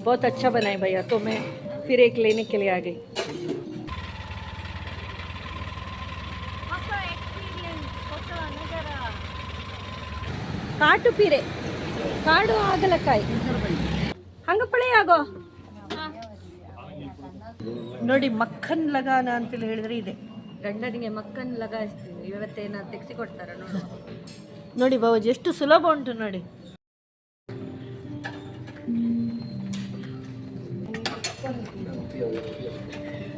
बहुत अच्छा बना है भैया, तो मैं फिर एक लेने के लिए आ गई. ಕಾಟು ಪೀರೆ ಕಾಡು ಆಗಲಕಾಯಿ ಹಂಗ ಪಳೆ ಆಗೋ ನೋಡಿ. ಮಕ್ಕನ್ ಲಗಾನ ಅಂತೇಳಿ ಹೇಳಿದ್ರೆ ಇದೆ. ಗಂಡನಿಗೆ ಮಕ್ಕನ್ ಲಗಾಯಿಸ್ತೀವಿ, ಇವತ್ತೇನ ತೆಗ್ಸಿ ಕೊಡ್ತಾರ ನೋಡಿ. ನೋಡಿ ಬಾಬಾಜಿ ಎಷ್ಟು ಸುಲಭ ಉಂಟು ನೋಡಿ.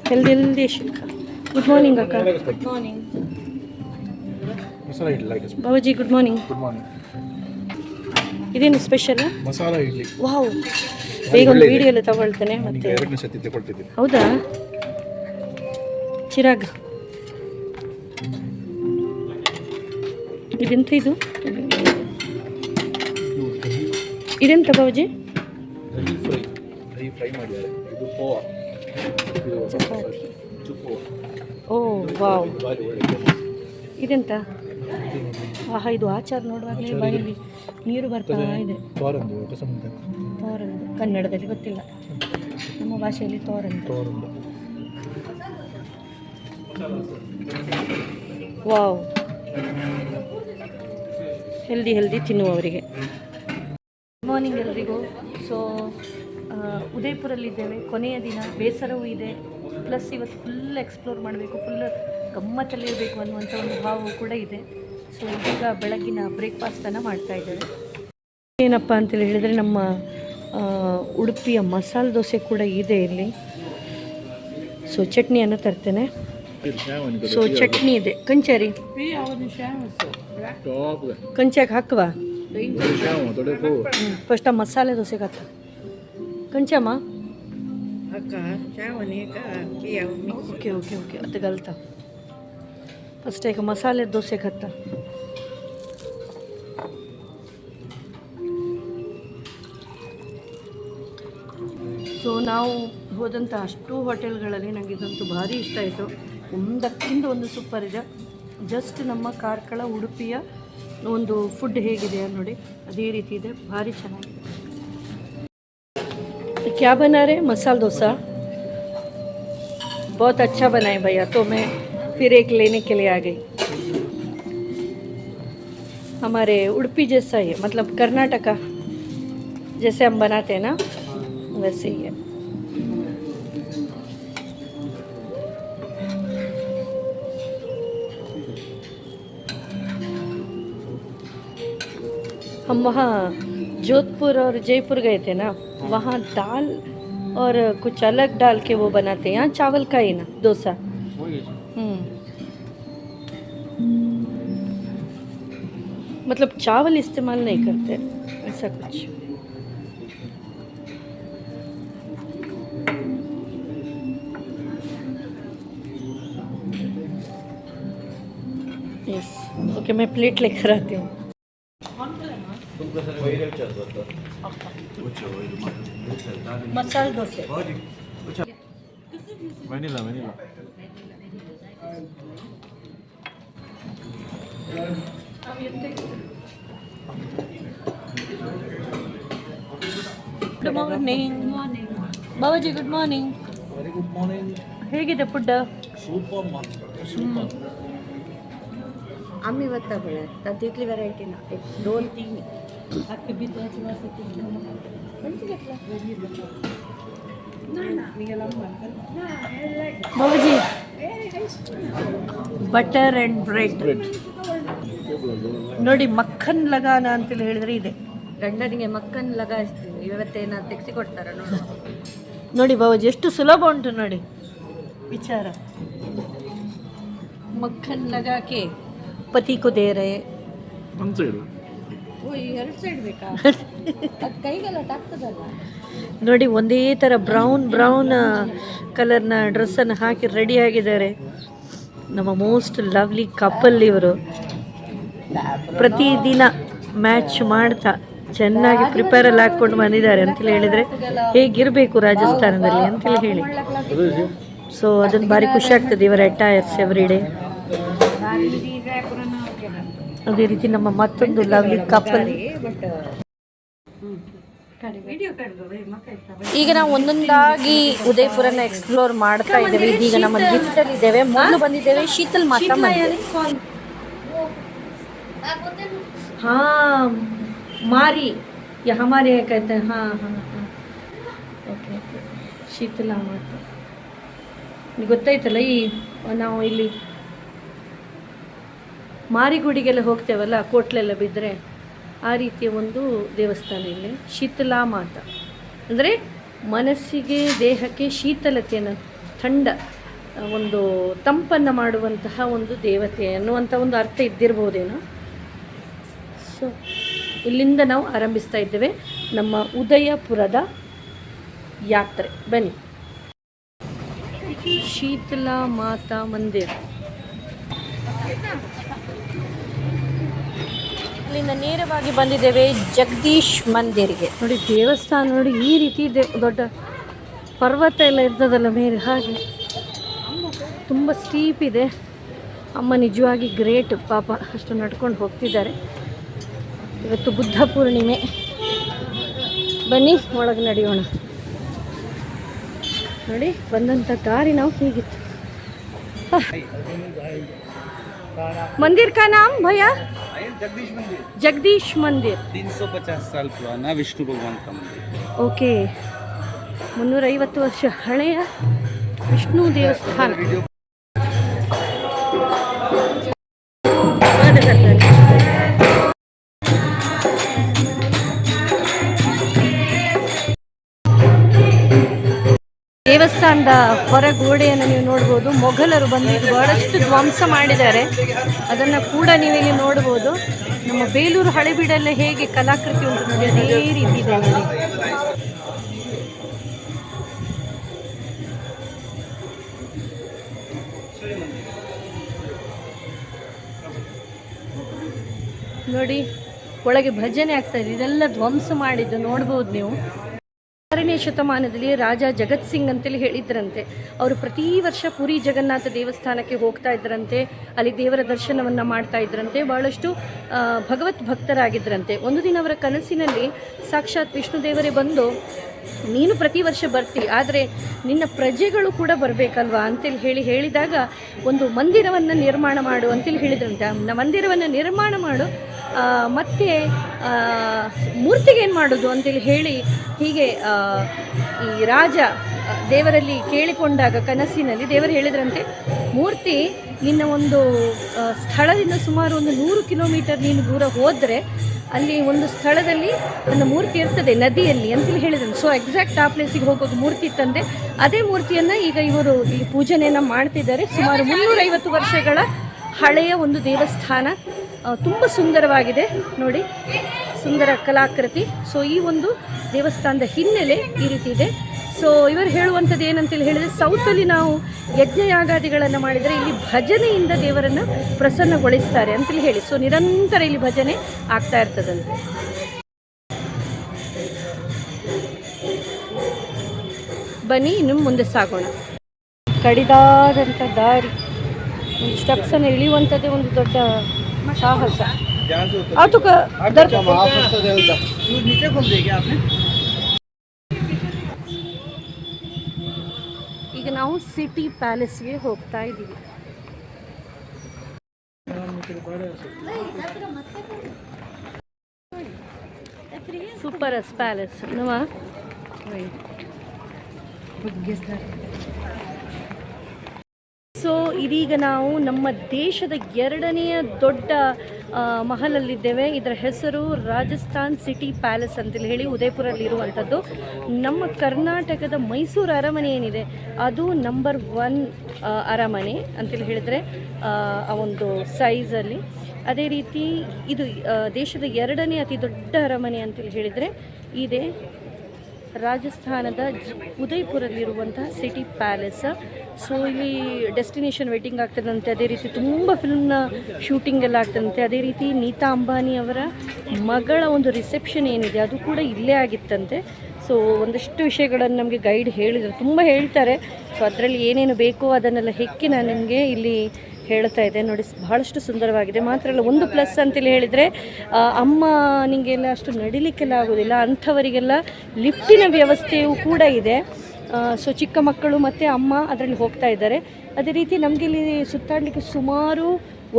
ಹೆಲ್ದಿ ಶಿಲ್ಕ. ಗುಡ್ ಮಾರ್ನಿಂಗ್ ಅಕ್ಕ. Good morning Babaji. Good morning. Good morning. ಇದೇನು ಸ್ಪೆಷಲ್? ಮಸಾಲಾ ಇಡ್ಲಿ. ವಾವ್, ಬೇಗ ಒಂದು ವಿಡಿಯೋ ಎಲ್ಲ ತಗೊಳ್ತೇನೆ. ಮತ್ತೆ ಎರಡನೇ ಸತಿ ತಗೊಳ್ತಿದ್ದೀನಿ. ಹೌದಾ? ಚಿರಾಗ್, ಇದೆಂತ ಇದು? ಇದೆಂತ ಬಾಬಾಜಿ? ದಹಿ ಫ್ರೈ ಮಾಡಿದ್ದಾರೆ. ಇದು ಪೋವಾ. ಓ ವಾವ್. ಇದೆಂತ? ಆಹಾ, ಇದು ಆಚಾರ ನೋಡುವಾಗಲೇ ಬಾಯಲ್ಲಿ ನೀರು ಬರ್ತಾ ಇದೆ. ತೋರಂದು, ಕನ್ನಡದಲ್ಲಿ ಗೊತ್ತಿಲ್ಲ, ನಮ್ಮ ಭಾಷೆಯಲ್ಲಿ ತೋರಂದು. ವಾವ್, ಹೆಲ್ದಿ ತಿನ್ನುವವರಿಗೆ. ಗುಡ್ ಮಾರ್ನಿಂಗ್ ಎಲ್ರಿಗೂ. ಸೊ ಉದಯಪುರಲ್ಲಿದ್ದೇವೆ, ಕೊನೆಯ ದಿನ. ಬೇಸರವೂ ಇದೆ, ಪ್ಲಸ್ ಇವತ್ತು ಫುಲ್ ಎಕ್ಸ್ಪ್ಲೋರ್ ಮಾಡಬೇಕು, ಫುಲ್ ಗಮ್ಮತ್ತಲ್ಲಿರಬೇಕು ಅನ್ನುವಂಥ ಒಂದು ಭಾವವು ಕೂಡ ಇದೆ. ಸೊ ಇದೀಗ ಬೆಳಗಿನ ಬ್ರೇಕ್ಫಾಸ್ಟನ್ನು ಮಾಡ್ತಾ ಇದ್ದೇವೆ. ಏನಪ್ಪ ಅಂತೇಳಿ ಹೇಳಿದರೆ, ನಮ್ಮ ಉಡುಪಿಯ ಮಸಾಲೆ ದೋಸೆ ಕೂಡ ಇದೆ ಇಲ್ಲಿ. ಸೊ ಚಟ್ನಿಯನ್ನು ತರ್ತೇನೆ. ಸೊ ಚಟ್ನಿ ಇದೆ. ಕಂಚಾರಿ ಕಂಚಾಕ್ ಹಾಕುವ ಫಸ್ಟ್ ಆ ಮಸಾಲೆ ದೋಸೆಗೆ ಹಾಕ ಕಂಚಮ್ಮ. ಓಕೆ ಓಕೆ ಓಕೆ ಅದು ಗಲ್ತ ಫಸ್ಟ್ ಈಗ ಮಸಾಲೆ ದೋಸೆ ಖತ್ತ. ಸೊ ನಾವು ಹೋದಂಥ ಅಷ್ಟು ಹೋಟೆಲ್ಗಳಲ್ಲಿ ನನಗೆ ಇದಂತೂ ಭಾರಿ ಇಷ್ಟ ಆಯಿತು. ಒಂದಕ್ಕಿಂತ ಒಂದು ಸೂಪರ್ ಇದೆ. ಜಸ್ಟ್ ನಮ್ಮ ಕಾರ್ಕಳ ಉಡುಪಿಯ ಒಂದು ಫುಡ್ ಹೇಗಿದೆ ನೋಡಿ, ಅದೇ ರೀತಿ ಇದೆ, ಭಾರಿ ಚೆನ್ನಾಗಿದೆ. क्या बना रहे? मसाला डोसा. बहुत अच्छा बना है भैया, तो मैं फिर एक लेने के लिए आ गई. हमारे उड़पी जैसा ही है, मतलब कर्नाटका जैसे हम बनाते हैं ना, वैसे ही है. हम वहाँ जोधपुर और जयपुर गए थे ना, वहाँ दाल और कुछ अलग डाल के वो बनाते हैं. यहाँ चावल का ही ना डोसा. मतलब चावल इस्तेमाल नहीं करते, ऐसा कुछ. यस ओके, मैं प्लेट लेकर आती हूँ. मसाला डोसे vanilla good morning Babaji. Good morning. Very good morning. ಹೇಗಿದೆ ಫುಡ್? Super super. आम्ही बता बघा तिथली व्हरायटी ना, एक 2-3 अख्खी बिताची वासती बाबूजी. ಬಟರ್ ಆ್ಯಂಡ್ ಬ್ರೆಡ್ ನೋಡಿ. ಮಕ್ಕನ್ ಲಗಾನ ಅಂತೇಳಿ ಹೇಳಿದ್ರೆ ಇದೆ. ಗಂಡನಿಗೆ ಮಕ್ಕನ್ ಲಗಾಯಿಸ್ತೀವಿ, ಇವತ್ತೇನ ತೆಗ್ಸಿ ಕೊಡ್ತಾರ ನೋಡಿ. ನೋಡಿ ಬಾಬೂಜಿ ಎಷ್ಟು ಸುಲಭ ಉಂಟು ನೋಡಿ ವಿಚಾರ. ಮಕ್ಕನ್ ಲಗಾಕೆ पति को दे रहे. ನೋಡಿ ಒಂದೇ ಥರ ಬ್ರೌನ್ ಕಲರ್ನ ಡ್ರೆಸ್ಸನ್ನು ಹಾಕಿ ರೆಡಿ ಆಗಿದ್ದಾರೆ ನಮ್ಮ ಮೋಸ್ಟ್ ಲವ್ಲಿ ಕಪಲ್. ಇವರು ಪ್ರತಿದಿನ ಮ್ಯಾಚ್ ಮಾಡ್ತಾ ಚೆನ್ನಾಗಿ ಪ್ರಿಪೇರಲ್ಲಿ ಹಾಕ್ಕೊಂಡು ಬಂದಿದ್ದಾರೆ ಅಂತೇಳಿ ಹೇಳಿದರೆ ಹೇಗಿರಬೇಕು ರಾಜಸ್ಥಾನದಲ್ಲಿ ಅಂತೇಳಿ ಹೇಳಿ. ಸೊ ಅದನ್ನು ಭಾರಿ ಖುಷಿ ಆಗ್ತದೆ ಇವರ ಅಟೈರ್ಸ್ ಎವ್ರಿ ಡೇ. ಅದೇ ರೀತಿ ನಮ್ಮ ಮತ್ತೊಂದು ಲವ್ಲಿ ಕಪಲ್. ಈಗ ನಾವು ಒಂದೊಂದಾಗಿ ಉದಯಪುರನ ಎಕ್ಸ್ಪ್ಲೋರ್ ಮಾಡ್ತಾ ಇದ್ದೇವೆ. ಇದೀಗ ನಮ್ಮ ಲಿಫ್ಟ್ ಅಲ್ಲಿ ಇದ್ದೇವೆ. ಮೊದಲು ಬಂದಿದ್ದೇವೆ ಶೀತಲ್ ಮಾತಾ ಮಂದಿರ. ಹಾ ಮಾರಿ ಹಮಾರಿ कहते हैं. ಹಾಂ ಹಾಂ ಹಾಂ ಓಕೆ ಓಕೆ. ಶೀತಲಾ ಮಾತಾ ನಿಮಗೆ ಗೊತ್ತಾಯ್ತಲ್ಲ. ನಾವು ಇಲ್ಲಿ ಮಾರಿಗುಡಿಗೆಲ್ಲ ಹೋಗ್ತೇವಲ್ಲ, ಕೋಟ್ಲೆಲ್ಲ ಬಿದ್ದರೆ, ಆ ರೀತಿಯ ಒಂದು ದೇವಸ್ಥಾನ ಇಲ್ಲಿ. ಶೀತಲಾ ಮಾತಾ ಅಂದರೆ ಮನಸ್ಸಿಗೆ ದೇಹಕ್ಕೆ ಶೀತಲತೆಯನ್ನು, ಥಂಡ ಒಂದು ತಂಪನ್ನು ಮಾಡುವಂತಹ ಒಂದು ದೇವತೆ ಅನ್ನುವಂಥ ಒಂದು ಅರ್ಥ ಇದ್ದಿರ್ಬೋದೇನೋ. ಸೊ ಇಲ್ಲಿಂದ ನಾವು ಆರಂಭಿಸ್ತಾ ಇದ್ದೇವೆ ನಮ್ಮ ಉದಯಪುರದ ಯಾತ್ರೆ. ಬನ್ನಿ. ಶೀತಲಾ ಮಾತಾ ಮಂದಿರ. ಇಲ್ಲಿಂದ ನೇರವಾಗಿ ಬಂದಿದ್ದೇವೆ ಜಗದೀಶ್ ಮಂದಿರ್ಗೆ. ನೋಡಿ ದೇವಸ್ಥಾನ ನೋಡಿ ಈ ರೀತಿ ಇದೆ. ದೊಡ್ಡ ಪರ್ವತ ಎಲ್ಲ ಇರ್ತದಲ್ಲ ಮೇಲೆ, ಹಾಗೆ ತುಂಬ ಸ್ಟೀಪ್ ಇದೆ. ಅಮ್ಮ ನಿಜವಾಗಿ ಗ್ರೇಟ್ ಪಾಪ, ಅಷ್ಟು ನಡ್ಕೊಂಡು ಹೋಗ್ತಿದ್ದಾರೆ. ಇವತ್ತು ಬುದ್ಧ ಪೂರ್ಣಿಮೆ. ಬನ್ನಿ ಒಳಗೆ ನಡೆಯೋಣ. ನೋಡಿ ಬಂದಂಥ ದಾರಿ ನಾವು ಹೀಗಿತ್ತು. मंदिर का नाम भैया? जगदीश मंदिर. जगदीश मंदिर 350 साल पुराना विष्णु भगवान का मंदिर. ओके. 350 ವರ್ಷ ಹಳೆಯ ವಿಷ್ಣು ದೇವಸ್ಥಾನ. ದೇವಸ್ಥಾನದ ಹೊರಗೋಡೆಯನ್ನು ನೀವು ನೋಡ್ಬೋದು. ಮೊಘಲರು ಬಂದು ಬಹಳಷ್ಟು ಧ್ವಂಸ ಮಾಡಿದ್ದಾರೆ, ಅದನ್ನು ಕೂಡ ನೀವಿಲ್ಲಿ ನೋಡ್ಬೋದು. ನಮ್ಮ ಬೇಲೂರು ಹಳೆಬೀಡಲ್ಲ ಹೇಗೆ ಕಲಾಕೃತಿ ಉಂಟು ನೋಡಿ, ಅದೇ ರೀತಿ ಇದೆ ನೋಡಿ. ಒಳಗೆ ಭಜನೆ ಆಗ್ತಾ ಇದೆ. ಇದೆಲ್ಲ ಧ್ವಂಸ ಮಾಡಿದ್ದು ನೋಡ್ಬೋದು ನೀವು. 6ನೇ ಶತಮಾನದಲ್ಲಿ ರಾಜ ಜಗತ್ ಸಿಂಗ್ ಅಂತೇಳಿ ಹೇಳಿದ್ರಂತೆ. ಅವರು ಪ್ರತಿ ವರ್ಷ ಪುರಿ ಜಗನ್ನಾಥ ದೇವಸ್ಥಾನಕ್ಕೆ ಹೋಗ್ತಾ ಇದ್ರಂತೆ, ಅಲ್ಲಿ ದೇವರ ದರ್ಶನವನ್ನು ಮಾಡ್ತಾ ಇದ್ರಂತೆ. ಭಾಳಷ್ಟು ಭಗವತ್ ಭಕ್ತರಾಗಿದ್ದರಂತೆ. ಒಂದು ದಿನ ಅವರ ಕನಸಿನಲ್ಲಿ ಸಾಕ್ಷಾತ್ ವಿಷ್ಣು ದೇವರೇ ಬಂದು, ನೀನು ಪ್ರತಿ ವರ್ಷ ಬರ್ತಿ, ಆದರೆ ನಿನ್ನ ಪ್ರಜೆಗಳು ಕೂಡ ಬರಬೇಕಲ್ವಾ ಅಂತೇಳಿ ಹೇಳಿದಾಗ ಒಂದು ಮಂದಿರವನ್ನು ನಿರ್ಮಾಣ ಮಾಡು ಅಂತೇಳಿ ಹೇಳಿದ್ರಂತೆ. ಮಂದಿರವನ್ನು ನಿರ್ಮಾಣ ಮಾಡು, ಮತ್ತು ಮೂರ್ತಿಗೆ ಏನು ಮಾಡೋದು ಅಂತೇಳಿ ಹೇಳಿ ಹೀಗೆ ಈ ರಾಜ ದೇವರಲ್ಲಿ ಕೇಳಿಕೊಂಡಾಗ ಕನಸಿನಲ್ಲಿ ದೇವರು ಹೇಳಿದ್ರಂತೆ, ಮೂರ್ತಿ ನಿನ್ನ ಒಂದು ಸ್ಥಳದಿಂದ ಸುಮಾರು ಒಂದು 100 ಕಿಲೋಮೀಟರ್ ನೀನು ದೂರ ಹೋದರೆ ಅಲ್ಲಿ ಒಂದು ಸ್ಥಳದಲ್ಲಿ ನನ್ನ ಮೂರ್ತಿ ಇರ್ತದೆ ನದಿಯಲ್ಲಿ ಅಂತೇಳಿ ಹೇಳಿದ್ರು. ಸೊ ಎಕ್ಸಾಕ್ಟ್ ಆ ಪ್ಲೇಸಿಗೆ ಹೋಗೋದು ಮೂರ್ತಿ ತಂದೆ. ಅದೇ ಮೂರ್ತಿಯನ್ನು ಈಗ ಇವರು ಈ ಪೂಜನೆಯನ್ನು ಮಾಡ್ತಿದ್ದಾರೆ. ಸುಮಾರು 350 ವರ್ಷಗಳ ಹಳೆಯ ಒಂದು ದೇವಸ್ಥಾನ, ತುಂಬ ಸುಂದರವಾಗಿದೆ ನೋಡಿ, ಸುಂದರ ಕಲಾಕೃತಿ. ಸೊ ಈ ಒಂದು ದೇವಸ್ಥಾನದ ಹಿನ್ನೆಲೆ ಈ ರೀತಿ ಇದೆ. ಸೊ ಇವರು ಹೇಳುವಂಥದ್ದು ಏನಂತೇಳಿ ಹೇಳಿದರೆ, ಸೌತಲ್ಲಿ ನಾವು ಯಜ್ಞಯಾಗಾದಿಗಳನ್ನು ಮಾಡಿದರೆ ಇಲ್ಲಿ ಭಜನೆಯಿಂದ ದೇವರನ್ನು ಪ್ರಸನ್ನಗೊಳಿಸ್ತಾರೆ ಅಂತೇಳಿ ಹೇಳಿ. ಸೊ ನಿರಂತರ ಇಲ್ಲಿ ಭಜನೆ ಆಗ್ತಾ ಇರ್ತದಂತೆ. ಬನ್ನಿ ಇನ್ನು ಮುಂದೆ ಸಾಗೋಣ. ಕಡಿದಾದಂಥ ದಾರಿ, ಒಂದು ಸ್ಟೆಪ್ಸನ್ನು ಇಳಿಯುವಂಥದ್ದೇ ಒಂದು ದೊಡ್ಡ ಸಾಹಸ. ಅದು ಈಗ ನಾವು ಸಿಟಿ ಪ್ಯಾಲೇಸ್ಗೆ ಹೋಗ್ತಾ ಇದ್ದೀವಿ. Super palace ನವಾ. ಸೊ ಇದೀಗ ನಾವು ನಮ್ಮ ದೇಶದ 2ನೆಯ ದೊಡ್ಡ ಮಹಲಲ್ಲಿದ್ದೇವೆ. ಇದರ ಹೆಸರು ರಾಜಸ್ಥಾನ್ ಸಿಟಿ ಪ್ಯಾಲೇಸ್ ಅಂತೇಳಿ ಹೇಳಿ ಉದಯಪುರಲ್ಲಿರುವಂಥದ್ದು. ನಮ್ಮ ಕರ್ನಾಟಕದ ಮೈಸೂರು ಅರಮನೆ ಏನಿದೆ ಅದು ನಂಬರ್ 1 ಅರಮನೆ ಅಂತೇಳಿ ಹೇಳಿದರೆ ಆ ಒಂದು ಸೈಜಲ್ಲಿ. ಅದೇ ರೀತಿ ಇದು ದೇಶದ 2ನೇ ಅತಿ ದೊಡ್ಡ ಅರಮನೆ ಅಂತೇಳಿ ಹೇಳಿದರೆ ಇದೆ ರಾಜಸ್ಥಾನದ ಉದಯಪುರಲ್ಲಿರುವಂತಹ ಸಿಟಿ ಪ್ಯಾಲೇಸ್. ಸೊ ಇಲ್ಲಿ ಡೆಸ್ಟಿನೇಷನ್ ವೆಡ್ಡಿಂಗ್ ಆಗ್ತದಂತೆ, ಅದೇ ರೀತಿ ತುಂಬ ಫಿಲ್ಮ್ನ ಶೂಟಿಂಗ್ ಎಲ್ಲ ಆಗ್ತದಂತೆ. ಅದೇ ರೀತಿ ನೀತಾ ಅಂಬಾನಿ ಅವರ ಮಗಳ ಒಂದು ರಿಸೆಪ್ಷನ್ ಏನಿದೆ ಅದು ಕೂಡ ಇಲ್ಲೇ ಆಗಿತ್ತಂತೆ. ಸೊ ಒಂದಷ್ಟು ವಿಷಯಗಳನ್ನು ನಮಗೆ ಗೈಡ್ ಹೇಳಿದರು, ತುಂಬ ಹೇಳ್ತಾರೆ. ಸೊ ಅದರಲ್ಲಿ ಏನೇನು ಬೇಕೋ ಅದನ್ನೆಲ್ಲ ಹೆಕ್ಕಿ ನಾನು ನಿಮಗೆ ಇಲ್ಲಿ ಹೇಳ್ತಾ ಇದೆ ನೋಡಿ. ಬಹಳಷ್ಟು ಸುಂದರವಾಗಿದೆ. ಮಾತ್ರ ಅಲ್ಲ, ಒಂದು ಪ್ಲಸ್ ಅಂತೇಳಿ ಹೇಳಿದರೆ ಅಮ್ಮ ನಿಮಗೆಲ್ಲ ಅಷ್ಟು ನಡಿಲಿಕ್ಕೆಲ್ಲ ಆಗೋದಿಲ್ಲ, ಅಂಥವರಿಗೆಲ್ಲ ಲಿಫ್ಟಿನ ವ್ಯವಸ್ಥೆಯೂ ಕೂಡ ಇದೆ. ಸೊ ಚಿಕ್ಕ ಮಕ್ಕಳು ಮತ್ತು ಅಮ್ಮ ಅದರಲ್ಲಿ ಹೋಗ್ತಾ ಇದ್ದಾರೆ. ಅದೇ ರೀತಿ ನಮಗೆ ಇಲ್ಲಿ ಸುತ್ತಾಡಲಿಕ್ಕೆ ಸುಮಾರು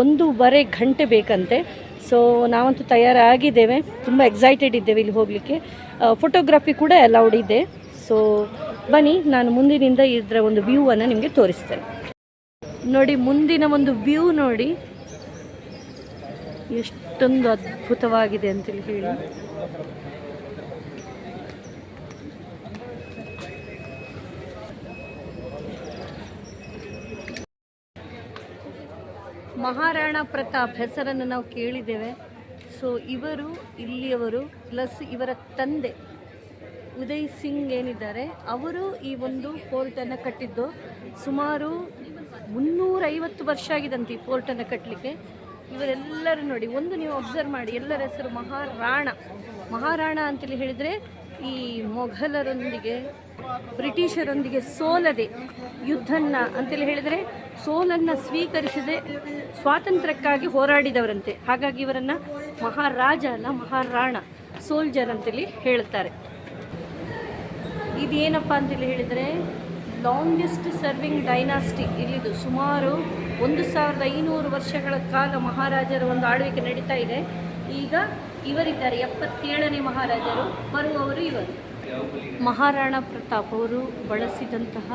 1.5 ಗಂಟೆ ಬೇಕಂತೆ. ಸೊ ನಾವಂತೂ ತಯಾರಾಗಿದ್ದೇವೆ, ತುಂಬ ಎಕ್ಸೈಟೆಡ್ ಇದ್ದೇವೆ ಇಲ್ಲಿ ಹೋಗಲಿಕ್ಕೆ. ಫೋಟೋಗ್ರಫಿ ಕೂಡ ಅಲೌಡ್ ಇದೆ. ಸೊ ಬನ್ನಿ, ನಾನು ಮುಂದಿನಿಂದ ಇದರ ಒಂದು ವ್ಯೂವನ್ನು ನಿಮಗೆ ತೋರಿಸ್ತೇನೆ. ನೋಡಿ, ಮುಂದಿನ ಒಂದು ವ್ಯೂ ನೋಡಿ ಎಷ್ಟೊಂದು ಅದ್ಭುತವಾಗಿದೆ ಅಂತೇಳಿ ಹೇಳಿ. ಮಹಾರಾಣಾ ಪ್ರತಾಪ್ ಹೆಸರನ್ನು ನಾವು ಕೇಳಿದ್ದೇವೆ. ಸೊ ಇವರು ಇಲ್ಲಿಯವರು, ಪ್ಲಸ್ ಇವರ ತಂದೆ ಉದಯ್ ಸಿಂಗ್ ಏನಿದ್ದಾರೆ ಅವರು ಈ ಒಂದು ಫೋರ್ಟನ್ನು ಕಟ್ಟಿದ್ದು. ಸುಮಾರು 350 ವರ್ಷ ಆಗಿದಂತೆ ಈ ಫೋರ್ಟನ್ನು ಕಟ್ಟಲಿಕ್ಕೆ. ಇವರೆಲ್ಲರೂ ನೋಡಿ, ಒಂದು ನೀವು ಅಬ್ಸರ್ವ್ ಮಾಡಿ, ಎಲ್ಲರ ಹೆಸರು ಮಹಾರಾಣ ಅಂತೇಳಿ ಹೇಳಿದರೆ ಈ ಮೊಘಲರೊಂದಿಗೆ ಬ್ರಿಟಿಷರೊಂದಿಗೆ ಸೋಲದೆ ಯುದ್ಧನ ಅಂತೇಳಿ ಹೇಳಿದರೆ ಸೋಲನ್ನು ಸ್ವೀಕರಿಸದೆ ಸ್ವಾತಂತ್ರ್ಯಕ್ಕಾಗಿ ಹೋರಾಡಿದವರಂತೆ. ಹಾಗಾಗಿ ಇವರನ್ನು ಮಹಾರಾಜ ಅಲ್ಲ, ಮಹಾರಾಣ, ಸೋಲ್ಜರ್ ಅಂತೇಳಿ ಹೇಳ್ತಾರೆ. ಇದೇನಪ್ಪ ಅಂತೇಳಿ ಹೇಳಿದರೆ ಲಾಂಗೆಸ್ಟ್ ಸರ್ವಿಂಗ್ ಡೈನಾಸ್ಟಿ ಇಲ್ಲಿದು. ಸುಮಾರು 1500 ವರ್ಷಗಳ ಕಾಲ ಮಹಾರಾಜರ ಒಂದು ಆಳ್ವಿಕೆ ನಡೀತಾ ಇದೆ. ಈಗ ಇವರಿದ್ದಾರೆ 77ನೇ ಮಹಾರಾಜರು, ಬರುವವರು ಇವರು. ಮಹಾರಾಣಾ ಪ್ರತಾಪ್ ಅವರು ಬಳಸಿದಂತಹ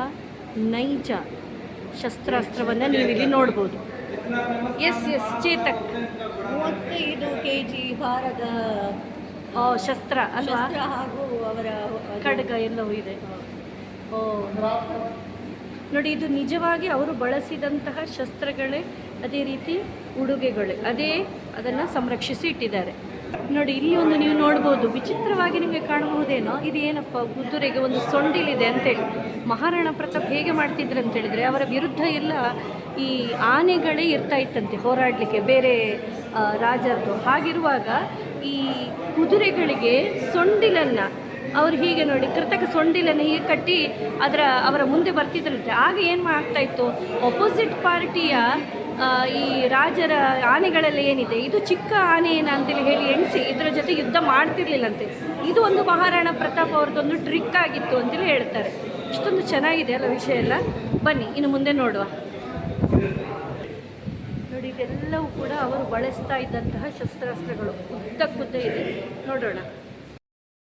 ನೈಜ ಶಸ್ತ್ರಾಸ್ತ್ರವನ್ನು ನೀವಿಲ್ಲಿ ನೋಡ್ಬೋದು. ಎಸ್ ಚೇತಕ್ 35 kg ಭಾರದ ಶಸ್ತ್ರ ಅಲ್ವಾ, ಹಾಗೂ ಅವರ ಖಡ್ಗ ಎಲ್ಲವೂ ಇದೆ. ನೋಡಿ, ಇದು ನಿಜವಾಗಿ ಅವರು ಬಳಸಿದಂತಹ ಶಸ್ತ್ರಗಳೇ, ಅದೇ ರೀತಿ ಉಡುಗೆಗಳೇ, ಅದನ್ನು ಸಂರಕ್ಷಿಸಿ ಇಟ್ಟಿದ್ದಾರೆ. ನೋಡಿ, ಇಲ್ಲಿ ಒಂದು ನೀವು ನೋಡ್ಬೋದು, ವಿಚಿತ್ರವಾಗಿ ನಿಮಗೆ ಕಾಣಬಹುದೇನೋ, ಇದು ಏನಪ್ಪ, ಕುದುರೆಗೆ ಒಂದು ಸೊಂಡಿಲಿದೆ ಅಂತೇಳಿ. ಮಹಾರಾಣಾ ಪ್ರತಾಪ್ ಹೇಗೆ ಮಾಡ್ತಿದ್ರು ಅಂತೇಳಿದರೆ, ಅವರ ವಿರುದ್ಧ ಎಲ್ಲ ಈ ಆನೆಗಳೇ ಇರ್ತಾ ಇತ್ತಂತೆ ಹೋರಾಡಲಿಕ್ಕೆ, ಬೇರೆ ರಾಜರದು. ಹಾಗಿರುವಾಗ ಈ ಕುದುರೆಗಳಿಗೆ ಸೊಂಡಿಲನ್ನು ಅವರು ಹೀಗೆ ನೋಡಿ, ಕೃತಕ ಸೊಂಡಿಲನ್ನು ಹೀಗೆ ಕಟ್ಟಿ ಅವರ ಮುಂದೆ ಬರ್ತಿದ್ರಂತೆ. ಆಗ ಏನು ಆಗ್ತಾ ಇತ್ತು, ಅಪೋಸಿಟ್ ಪಾರ್ಟಿಯ ಈ ರಾಜರ ಆನೆಗಳೆಲ್ಲ ಏನಿದೆ, ಇದು ಚಿಕ್ಕ ಆನೆ ಏನ ಅಂತೇಳಿ ಹೇಳಿ ಎಣಿಸಿ ಇದರ ಜೊತೆ ಯುದ್ಧ ಮಾಡ್ತಿರ್ಲಿಲ್ಲಂತೆ. ಇದು ಒಂದು ಮಹಾರಾಣಾ ಪ್ರತಾಪ್ ಅವ್ರದ್ದೊಂದು ಟ್ರಿಕ್ ಆಗಿತ್ತು ಅಂತೇಳಿ ಹೇಳ್ತಾರೆ. ಇಷ್ಟೊಂದು ಚೆನ್ನಾಗಿದೆ ಅಲ್ಲ ವಿಷಯ ಎಲ್ಲ. ಬನ್ನಿ ಇನ್ನು ಮುಂದೆ ನೋಡುವ. ನೋಡಿ, ಇದೆಲ್ಲವೂ ಕೂಡ ಅವರು ಬಳಸ್ತಾ ಇದ್ದಂತಹ ಶಸ್ತ್ರಾಸ್ತ್ರಗಳು, ಉದ್ದ ಇದೆ. ನೋಡೋಣ.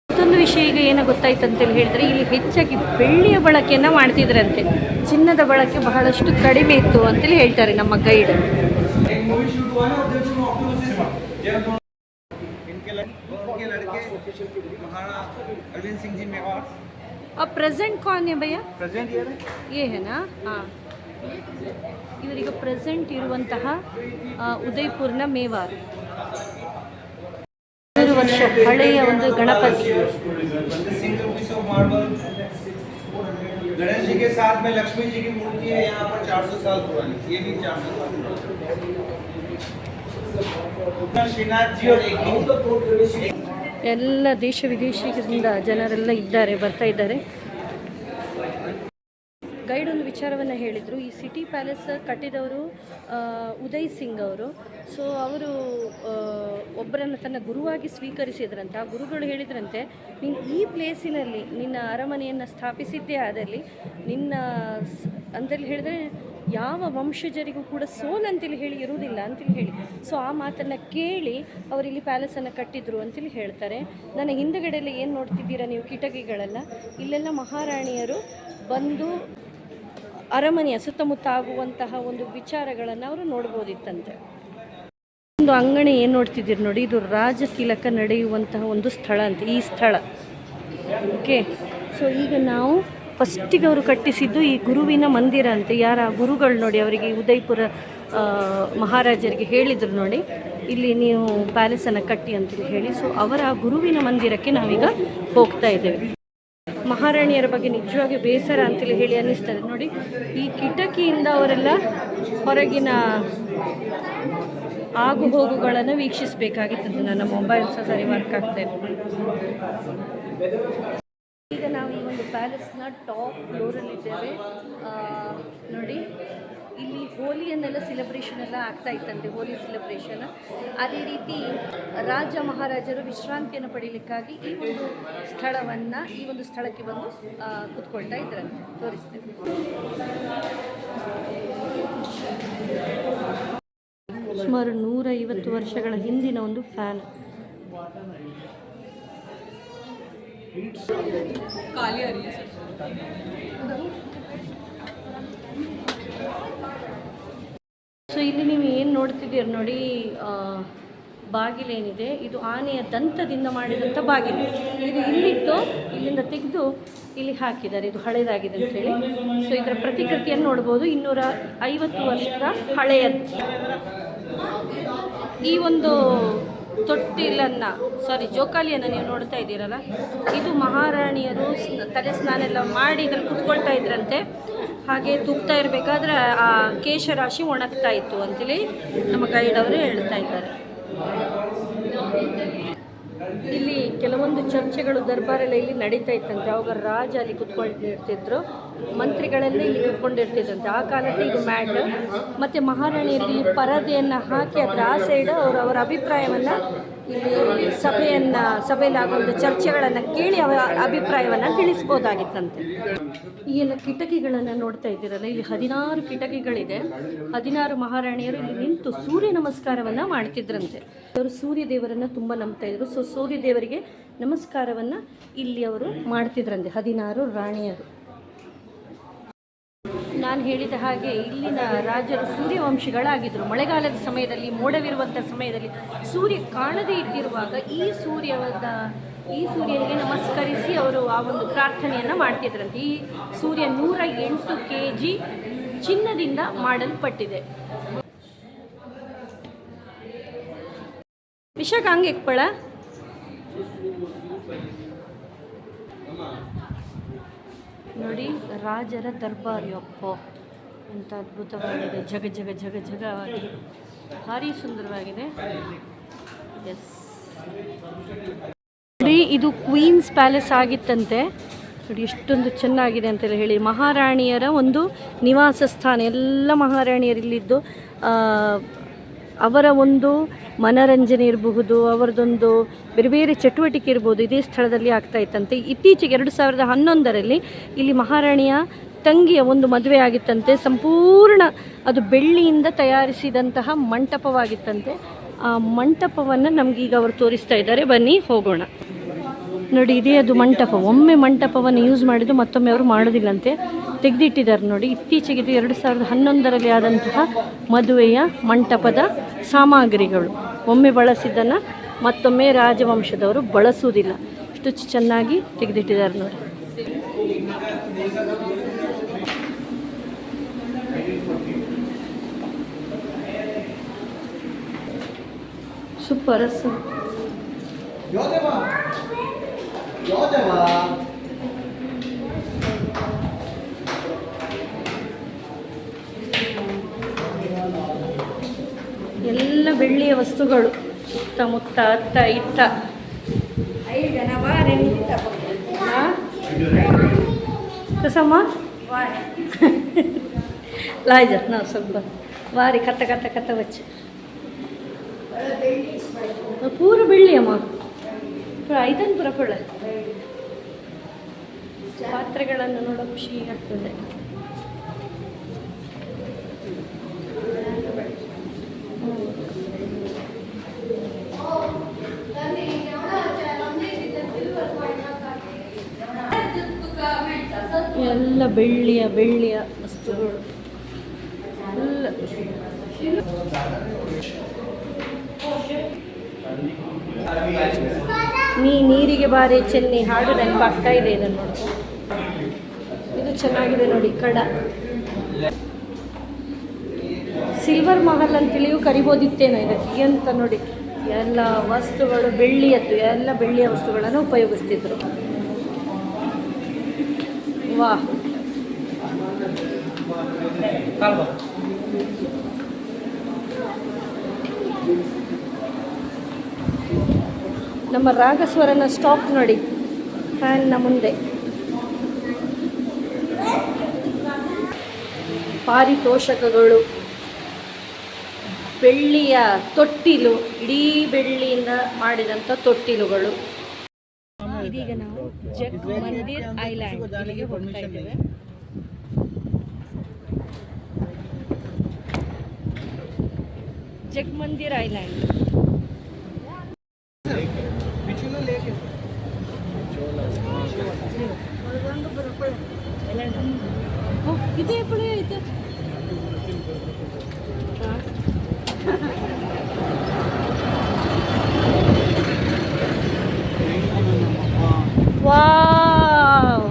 ಮತ್ತೊಂದು ವಿಷಯ ಈಗ ಏನೋ ಗೊತ್ತಾಯ್ತು ಅಂತೇಳಿ ಹೇಳಿದರೆ, ಇಲ್ಲಿ ಹೆಚ್ಚಾಗಿ ಬೆಳ್ಳಿಯ ಬಳಕೆಯನ್ನು ಮಾಡ್ತಿದ್ರಂತೆ, ಚಿನ್ನದ ಬಳಕೆ ಬಹಳಷ್ಟು ಕಡಿಮೆ ಇತ್ತು ಅಂತೇಳಿ ಹೇಳ್ತಾರೆ ನಮ್ಮ ಗೈಡ್. ಪ್ರೆಸೆಂಟ್ ಕಾನ್ ಭಯ್ಯ ಏನ ಹಾಂ, ಇವರಿಗೆ ಪ್ರೆಸೆಂಟ್ ಇರುವಂತಹ ಉದಯ್ಪುರ್ನ ಮೇವಾರ್ 100 ವರ್ಷ ಹಳೆಯ ಒಂದು ಗಣಪತಿ. गणेश जी के साथ में लक्ष्मी जी की मूर्ति है यहाँ पर 400 साल पुरानी, ये भी 400 साल पुरानी। श्रीनाथ जी और ಎಲ್ಲ ದೇಶ ವಿದೇಶದಿಂದ ಜನರೆಲ್ಲ ಇದ್ದಾರೆ, ಬರ್ತಾ ಇದ್ದಾರೆ. ಗೈಡ್ ಒಂದು ವಿಚಾರವನ್ನು ಹೇಳಿದರು, ಈ ಸಿಟಿ ಪ್ಯಾಲೇಸ್ ಕಟ್ಟಿದವರು ಉದಯ್ ಸಿಂಗ್ ಅವರು. ಸೊ ಅವರು ಒಬ್ಬರನ್ನು ತನ್ನ ಗುರುವಾಗಿ ಸ್ವೀಕರಿಸಿದ್ರಂತೆ. ಆ ಗುರುಗಳು ಹೇಳಿದ್ರಂತೆ, ನೀನು ಈ ಪ್ಲೇಸಿನಲ್ಲಿ ನಿನ್ನ ಅರಮನೆಯನ್ನು ಸ್ಥಾಪಿಸಿದ್ದೇ ಆದಲ್ಲಿ ನಿನ್ನ ಅಂತೇಳಿ ಹೇಳಿದರೆ ಯಾವ ವಂಶಜರಿಗೂ ಕೂಡ ಸೋಲ್ ಅಂತೇಳಿ ಹೇಳಿ ಇರುವುದಿಲ್ಲ ಅಂತೇಳಿ ಹೇಳಿ. ಸೊ ಆ ಮಾತನ್ನು ಕೇಳಿ ಅವರಿಲ್ಲಿ ಪ್ಯಾಲೇಸನ್ನು ಕಟ್ಟಿದ್ರು ಅಂತೇಳಿ ಹೇಳ್ತಾರೆ. ನನ್ನ ಹಿಂದುಗಡೆಯಲ್ಲಿ ಏನು ನೋಡ್ತಿದ್ದೀರಾ ನೀವು, ಕಿಟಕಿಗಳೆಲ್ಲ, ಇಲ್ಲೆಲ್ಲ ಮಹಾರಾಣಿಯರು ಬಂದು ಅರಮನೆಯ ಸುತ್ತಮುತ್ತ ಆಗುವಂತಹ ಒಂದು ವಿಚಾರಗಳನ್ನು ಅವರು ನೋಡ್ಬೋದಿತ್ತಂತೆ. ಒಂದು ಅಂಗಡಿ ಏನು ನೋಡ್ತಿದ್ದೀರಿ ನೋಡಿ, ಇದು ರಾಜತಿಲಕ ನಡೆಯುವಂತಹ ಒಂದು ಸ್ಥಳ ಅಂತ, ಈ ಸ್ಥಳ. ಓಕೆ, ಸೊ ಈಗ ನಾವು ಫಸ್ಟಿಗೆ ಅವರು ಕಟ್ಟಿಸಿದ್ದು ಈ ಗುರುವಿನ ಮಂದಿರ ಅಂತೆ. ಯಾರ ಗುರುಗಳು ನೋಡಿ, ಅವರಿಗೆ ಉದಯ್ಪುರ ಮಹಾರಾಜರಿಗೆ ಹೇಳಿದರು ನೋಡಿ, ಇಲ್ಲಿ ನೀವು ಪ್ಯಾಲೇಸನ್ನು ಕಟ್ಟಿ ಅಂತೇಳಿ ಹೇಳಿ. ಸೊ ಅವರ ಗುರುವಿನ ಮಂದಿರಕ್ಕೆ ನಾವೀಗ ಹೋಗ್ತಾ ಇದ್ದೇವೆ. ಮಹಾರಾಣಿಯರ ಬಗ್ಗೆ ನಿಜವಾಗಿ ಬೇಸರ ಅಂತೇಳಿ ಹೇಳಿ ಅನ್ನಿಸ್ತದೆ ನೋಡಿ. ಈ ಕಿಟಕಿಯಿಂದ ಅವರೆಲ್ಲ ಹೊರಗಿನ ಆಗು ಹೋಗುಗಳನ್ನು ವೀಕ್ಷಿಸಬೇಕಾಗಿತ್ತು. ನನ್ನ ಮೊಬೈಲ್ ಸಹ ಸರಿ ವರ್ಕ್ ಆಗ್ತಾ ಇದೆ. ಈಗ ನಾವು ಈ ಒಂದು ಪ್ಯಾಲೇಸ್ನ ಟಾಪ್ ಫ್ಲೋರಲ್ಲಿದ್ದೇವೆ ನೋಡಿ. ಇಲ್ಲಿ ಹೋಲಿಯನ್ನೆಲ್ಲ ಸೆಲೆಬ್ರೇಷನ್ ಎಲ್ಲ ಆಗ್ತಾ ಇತ್ತಂತೆ, ಹೋಲಿ ಸೆಲೆಬ್ರೇಷನ್. ಅದೇ ರೀತಿ ರಾಜ ಮಹಾರಾಜರು ವಿಶ್ರಾಂತಿಯನ್ನು ಪಡೀಲಿಕ್ಕಾಗಿ ಈ ಒಂದು ಸ್ಥಳಕ್ಕೆ ಬಂದು ಕೂತ್ಕೊಳ್ತಾ ಇದ್ರಂತೆ. ತೋರಿಸ್ತೇವೆ. ಸುಮಾರು 150 ವರ್ಷಗಳ ಹಿಂದಿನ ಒಂದು ಫ್ಯಾನ್. ಸೊ ಇಲ್ಲಿ ನೀವು ಏನು ನೋಡ್ತಿದ್ದೀರಿ ನೋಡಿ, ಬಾಗಿಲೇನಿದೆ ಇದು ಆನೆಯ ದಂತದಿಂದ ಮಾಡಿದಂಥ ಬಾಗಿಲು. ಇದು ಇಲ್ಲಿತ್ತು, ಇಲ್ಲಿಂದ ತೆಗೆದು ಇಲ್ಲಿ ಹಾಕಿದ್ದಾರೆ. ಇದು ಹಳೆಯದಾಗಿದೆ ಅಂಥೇಳಿ. ಸೊ ಇದರ ಪ್ರತಿಕೃತಿಯನ್ನು ನೋಡ್ಬೋದು. 250 ವರ್ಷದ ಹಳೆಯದು. ಈ ಒಂದು ಜೋಕಾಲಿಯನ್ನು ನೀವು ನೋಡ್ತಾ ಇದ್ದೀರಲ್ಲ, ಇದು ಮಹಾರಾಣಿಯರು ತಲೆ ಸ್ನಾನ ಎಲ್ಲ ಮಾಡಿ ಇದ್ರಲ್ಲಿ ಕುತ್ಕೊಳ್ತಾ ಇದ್ರಂತೆ. ಹಾಗೆ ತೂಗ್ತಾ ಇರಬೇಕಾದ್ರೆ ಆ ಕೇಶರಾಶಿ ಒಣಗ್ತಾ ಇತ್ತು ಅಂತೇಳಿ ನಮ್ಮ ಗೈಡ್ ಅವರು ಹೇಳ್ತಾ ಇದ್ದಾರೆ. ಇಲ್ಲಿ ಕೆಲವೊಂದು ಚರ್ಚೆಗಳು, ದರ್ಬಾರೆಲ್ಲ ಇಲ್ಲಿ ನಡೀತಾ ಇತ್ತಂತೆ. ಅವಾಗ ರಾಜ ಅಲ್ಲಿ ಕುತ್ಕೊಂಡಿರ್ತಿದ್ರು, ಮಂತ್ರಿಗಳೆಲ್ಲ ಇಲ್ಲಿ ಕುತ್ಕೊಂಡಿರ್ತಿದ್ರಂತೆ. ಆ ಕಾಲದಲ್ಲಿ ಇದು ಮ್ಯಾಟ್. ಮತ್ತು ಮಹಾರಾಣಿಯರಿಗೆ ಇಲ್ಲಿ ಪರದೆಯನ್ನು ಹಾಕಿ ಅದರ ಆ ಸೈಡ್ ಅವರ ಅಭಿಪ್ರಾಯವನ್ನು ಇಲ್ಲಿ ಸಭೆಯಲ್ಲಿ ಆಗುವಂಥ ಚರ್ಚೆಗಳನ್ನು ಕೇಳಿ ಅವರ ಅಭಿಪ್ರಾಯವನ್ನು ತಿಳಿಸ್ಬೋದಾಗಿತ್ತಂತೆ. ಈ ಎಲ್ಲ ಕಿಟಕಿಗಳನ್ನು ನೋಡ್ತಾ ಇದ್ದೀರಲ್ಲ, ಇಲ್ಲಿ 16 ಕಿಟಕಿಗಳಿದೆ. 16 ಮಹಾರಾಣಿಯರು ಇಲ್ಲಿ ನಿಂತು ಸೂರ್ಯ ನಮಸ್ಕಾರವನ್ನು ಮಾಡ್ತಿದ್ರಂತೆ. ಅವರು ಸೂರ್ಯ ದೇವರನ್ನು ತುಂಬ ನಂಬ್ತಾ ಇದ್ರು. ಸೊ ಸೂರ್ಯ ದೇವರಿಗೆ ನಮಸ್ಕಾರವನ್ನು ಇಲ್ಲಿ ಅವರು ಮಾಡ್ತಿದ್ರಂತೆ 16 ರಾಣಿಯರು. ನಾನು ಹೇಳಿದ ಹಾಗೆ ಇಲ್ಲಿನ ರಾಜರು ಸೂರ್ಯವಂಶಿಗಳಾಗಿದ್ದರು. ಮಳೆಗಾಲದ ಸಮಯದಲ್ಲಿ, ಮೋಡವಿರುವಂಥ ಸಮಯದಲ್ಲಿ, ಸೂರ್ಯ ಕಾಣದೇ ಇದ್ದಿರುವಾಗ ಈ ಸೂರ್ಯನಿಗೆ ನಮಸ್ಕರಿಸಿ ಅವರು ಆ ಒಂದು ಪ್ರಾರ್ಥನೆಯನ್ನು ಮಾಡ್ತಿದ್ರಂತೆ. ಈ ಸೂರ್ಯ 108 kg ಚಿನ್ನದಿಂದ ಮಾಡಲ್ಪಟ್ಟಿದೆ. ವಿಶಾಖ ಹಂಗೆ ಎಕ್ಪಳ ನೋಡಿ, ರಾಜರ ದರ್ಬಾರಿ. ಅಪ್ಪ ಎಂಥ ಅದ್ಭುತವಾಗಿದೆ. ಜಗ ಜಗ ಜಗ ಜಗವಾಗಿ ಭಾರಿ ಸುಂದರವಾಗಿದೆ. ಎಸ್ ನೋಡಿ, ಇದು ಕ್ವೀನ್ಸ್ ಪ್ಯಾಲೇಸ್ ಆಗಿತ್ತಂತೆ. ನೋಡಿ ಎಷ್ಟೊಂದು ಚೆನ್ನಾಗಿದೆ ಅಂತೆಲ್ಲ ಹೇಳಿ. ಮಹಾರಾಣಿಯರ ಒಂದು ನಿವಾಸ ಸ್ಥಾನ. ಎಲ್ಲ ಮಹಾರಾಣಿಯರಿಲ್ಲಿದ್ದು ಅವರ ಒಂದು ಮನರಂಜನೆ ಇರಬಹುದು, ಅವರದೊಂದು ಬೇರೆ ಬೇರೆ ಚಟುವಟಿಕೆ ಇರ್ಬೋದು, ಇದೇ ಸ್ಥಳದಲ್ಲಿ ಆಗ್ತಾ ಇತ್ತಂತೆ. ಇತ್ತೀಚೆಗೆ 2011ರಲ್ಲಿ ಇಲ್ಲಿ ಮಹಾರಾಣಿಯ ತಂಗಿಯ ಒಂದು ಮದುವೆ ಆಗಿತ್ತಂತೆ. ಸಂಪೂರ್ಣ ಅದು ಬೆಳ್ಳಿಯಿಂದ ತಯಾರಿಸಿದಂತಹ ಮಂಟಪವಾಗಿತ್ತಂತೆ. ಆ ಮಂಟಪವನ್ನು ನಮಗೀಗ ಅವರು ತೋರಿಸ್ತಾ ಇದ್ದಾರೆ. ಬನ್ನಿ ಹೋಗೋಣ. ನೋಡಿ, ಇದೇ ಅದು ಮಂಟಪ. ಒಮ್ಮೆ ಮಂಟಪವನ್ನು ಯೂಸ್ ಮಾಡಿದ್ದು ಮತ್ತೊಮ್ಮೆ ಅವರು ಮಾಡೋದಿಲ್ಲಂತೆ, ತೆಗೆದಿಟ್ಟಿದ್ದಾರೆ. ನೋಡಿ, ಇತ್ತೀಚೆಗೆ ಇದು 2011ರಲ್ಲಿ ಆದಂತಹ ಮದುವೆಯ ಮಂಟಪದ ಸಾಮಗ್ರಿಗಳು. ಒಮ್ಮೆ ಬಳಸಿದ್ದನ್ನು ಮತ್ತೊಮ್ಮೆ ರಾಜವಂಶದವರು ಬಳಸುವುದಿಲ್ಲ. ಅಷ್ಟು ಚೆನ್ನಾಗಿ ತೆಗೆದಿಟ್ಟಿದ್ದಾರೆ ನೋಡಿ. ಸೂಪರ್. ಎಲ್ಲ ಬೆಳ್ಳಿಯ ವಸ್ತುಗಳು ಸುತ್ತಮುತ್ತ ಅತ್ತ ಇತ್ತ. ಕಸಮ್ಮ ಲಾಯ್ಜ ನಾವು ಸ್ವಲ್ಪ ವಾರಿ ಕತ್ತ ಕತ್ತ ಕತ್ತ ವಚ್ಚು ಪೂರ ಬೆಳ್ಳಿಯಮ್ಮ. ಐದನ್ ಪುರ ಪುಳ ಪಾತ್ರೆಗಳನ್ನು ನೋಡೋ ಖುಷಿ ಆಗ್ತದೆ. ಎಲ್ಲ ಬೆಳ್ಳಿಯ ವಸ್ತುಗಳು. ನೀರಿಗೆ ಬಾರಿ ಚೆನ್ನಿ ಹಾಡು ನೆನಪಾಗ್ತಾ ಇದೆ. ಇದನ್ನು ನೋಡಿ, ಇದು ಚೆನ್ನಾಗಿದೆ ನೋಡಿ. ಕಡ ಸಿಲ್ವರ್ ಮಹಲ್ ಅಂತೇಳಿಯೂ ಕರಿಬೋದಿತ್ತೇನೋ ಇದಕ್ಕೆ ಅಂತ ನೋಡಿ. ಎಲ್ಲ ವಸ್ತುಗಳು ಬೆಳ್ಳಿಯದ್ದು, ಎಲ್ಲ ಬೆಳ್ಳಿಯ ವಸ್ತುಗಳನ್ನು ಉಪಯೋಗಿಸ್ತಿದ್ರು. ವಾ, ನಮ್ಮ ರಾಗಸ್ವರನ ಸ್ಟಾಪ್ ನೋಡಿ ಫ್ಯಾನ್ನ ಮುಂದೆ. ಪಾರಿತೋಷಕಗಳು, ಬೆಳ್ಳಿಯ ತೊಟ್ಟಿಲು, ಇಡೀ ಬೆಳ್ಳಿಯಿಂದ ಮಾಡಿದಂಥ ತೊಟ್ಟಿಲುಗಳು. ಇದೀಗ ನಾವು ಜಗ್ಮಂದಿರ್ ಐಲ್ಯಾಂಡ್ ಇಲ್ಲಿಗೆ ಹೋಗ್ತಾ ಇದ್ದೇವೆ. ಜಗ್ಮಂದಿರ್ ಐಲ್ಯಾಂಡ್. ಇದೇ ಪುಳಿ ಐತೆ. Wow,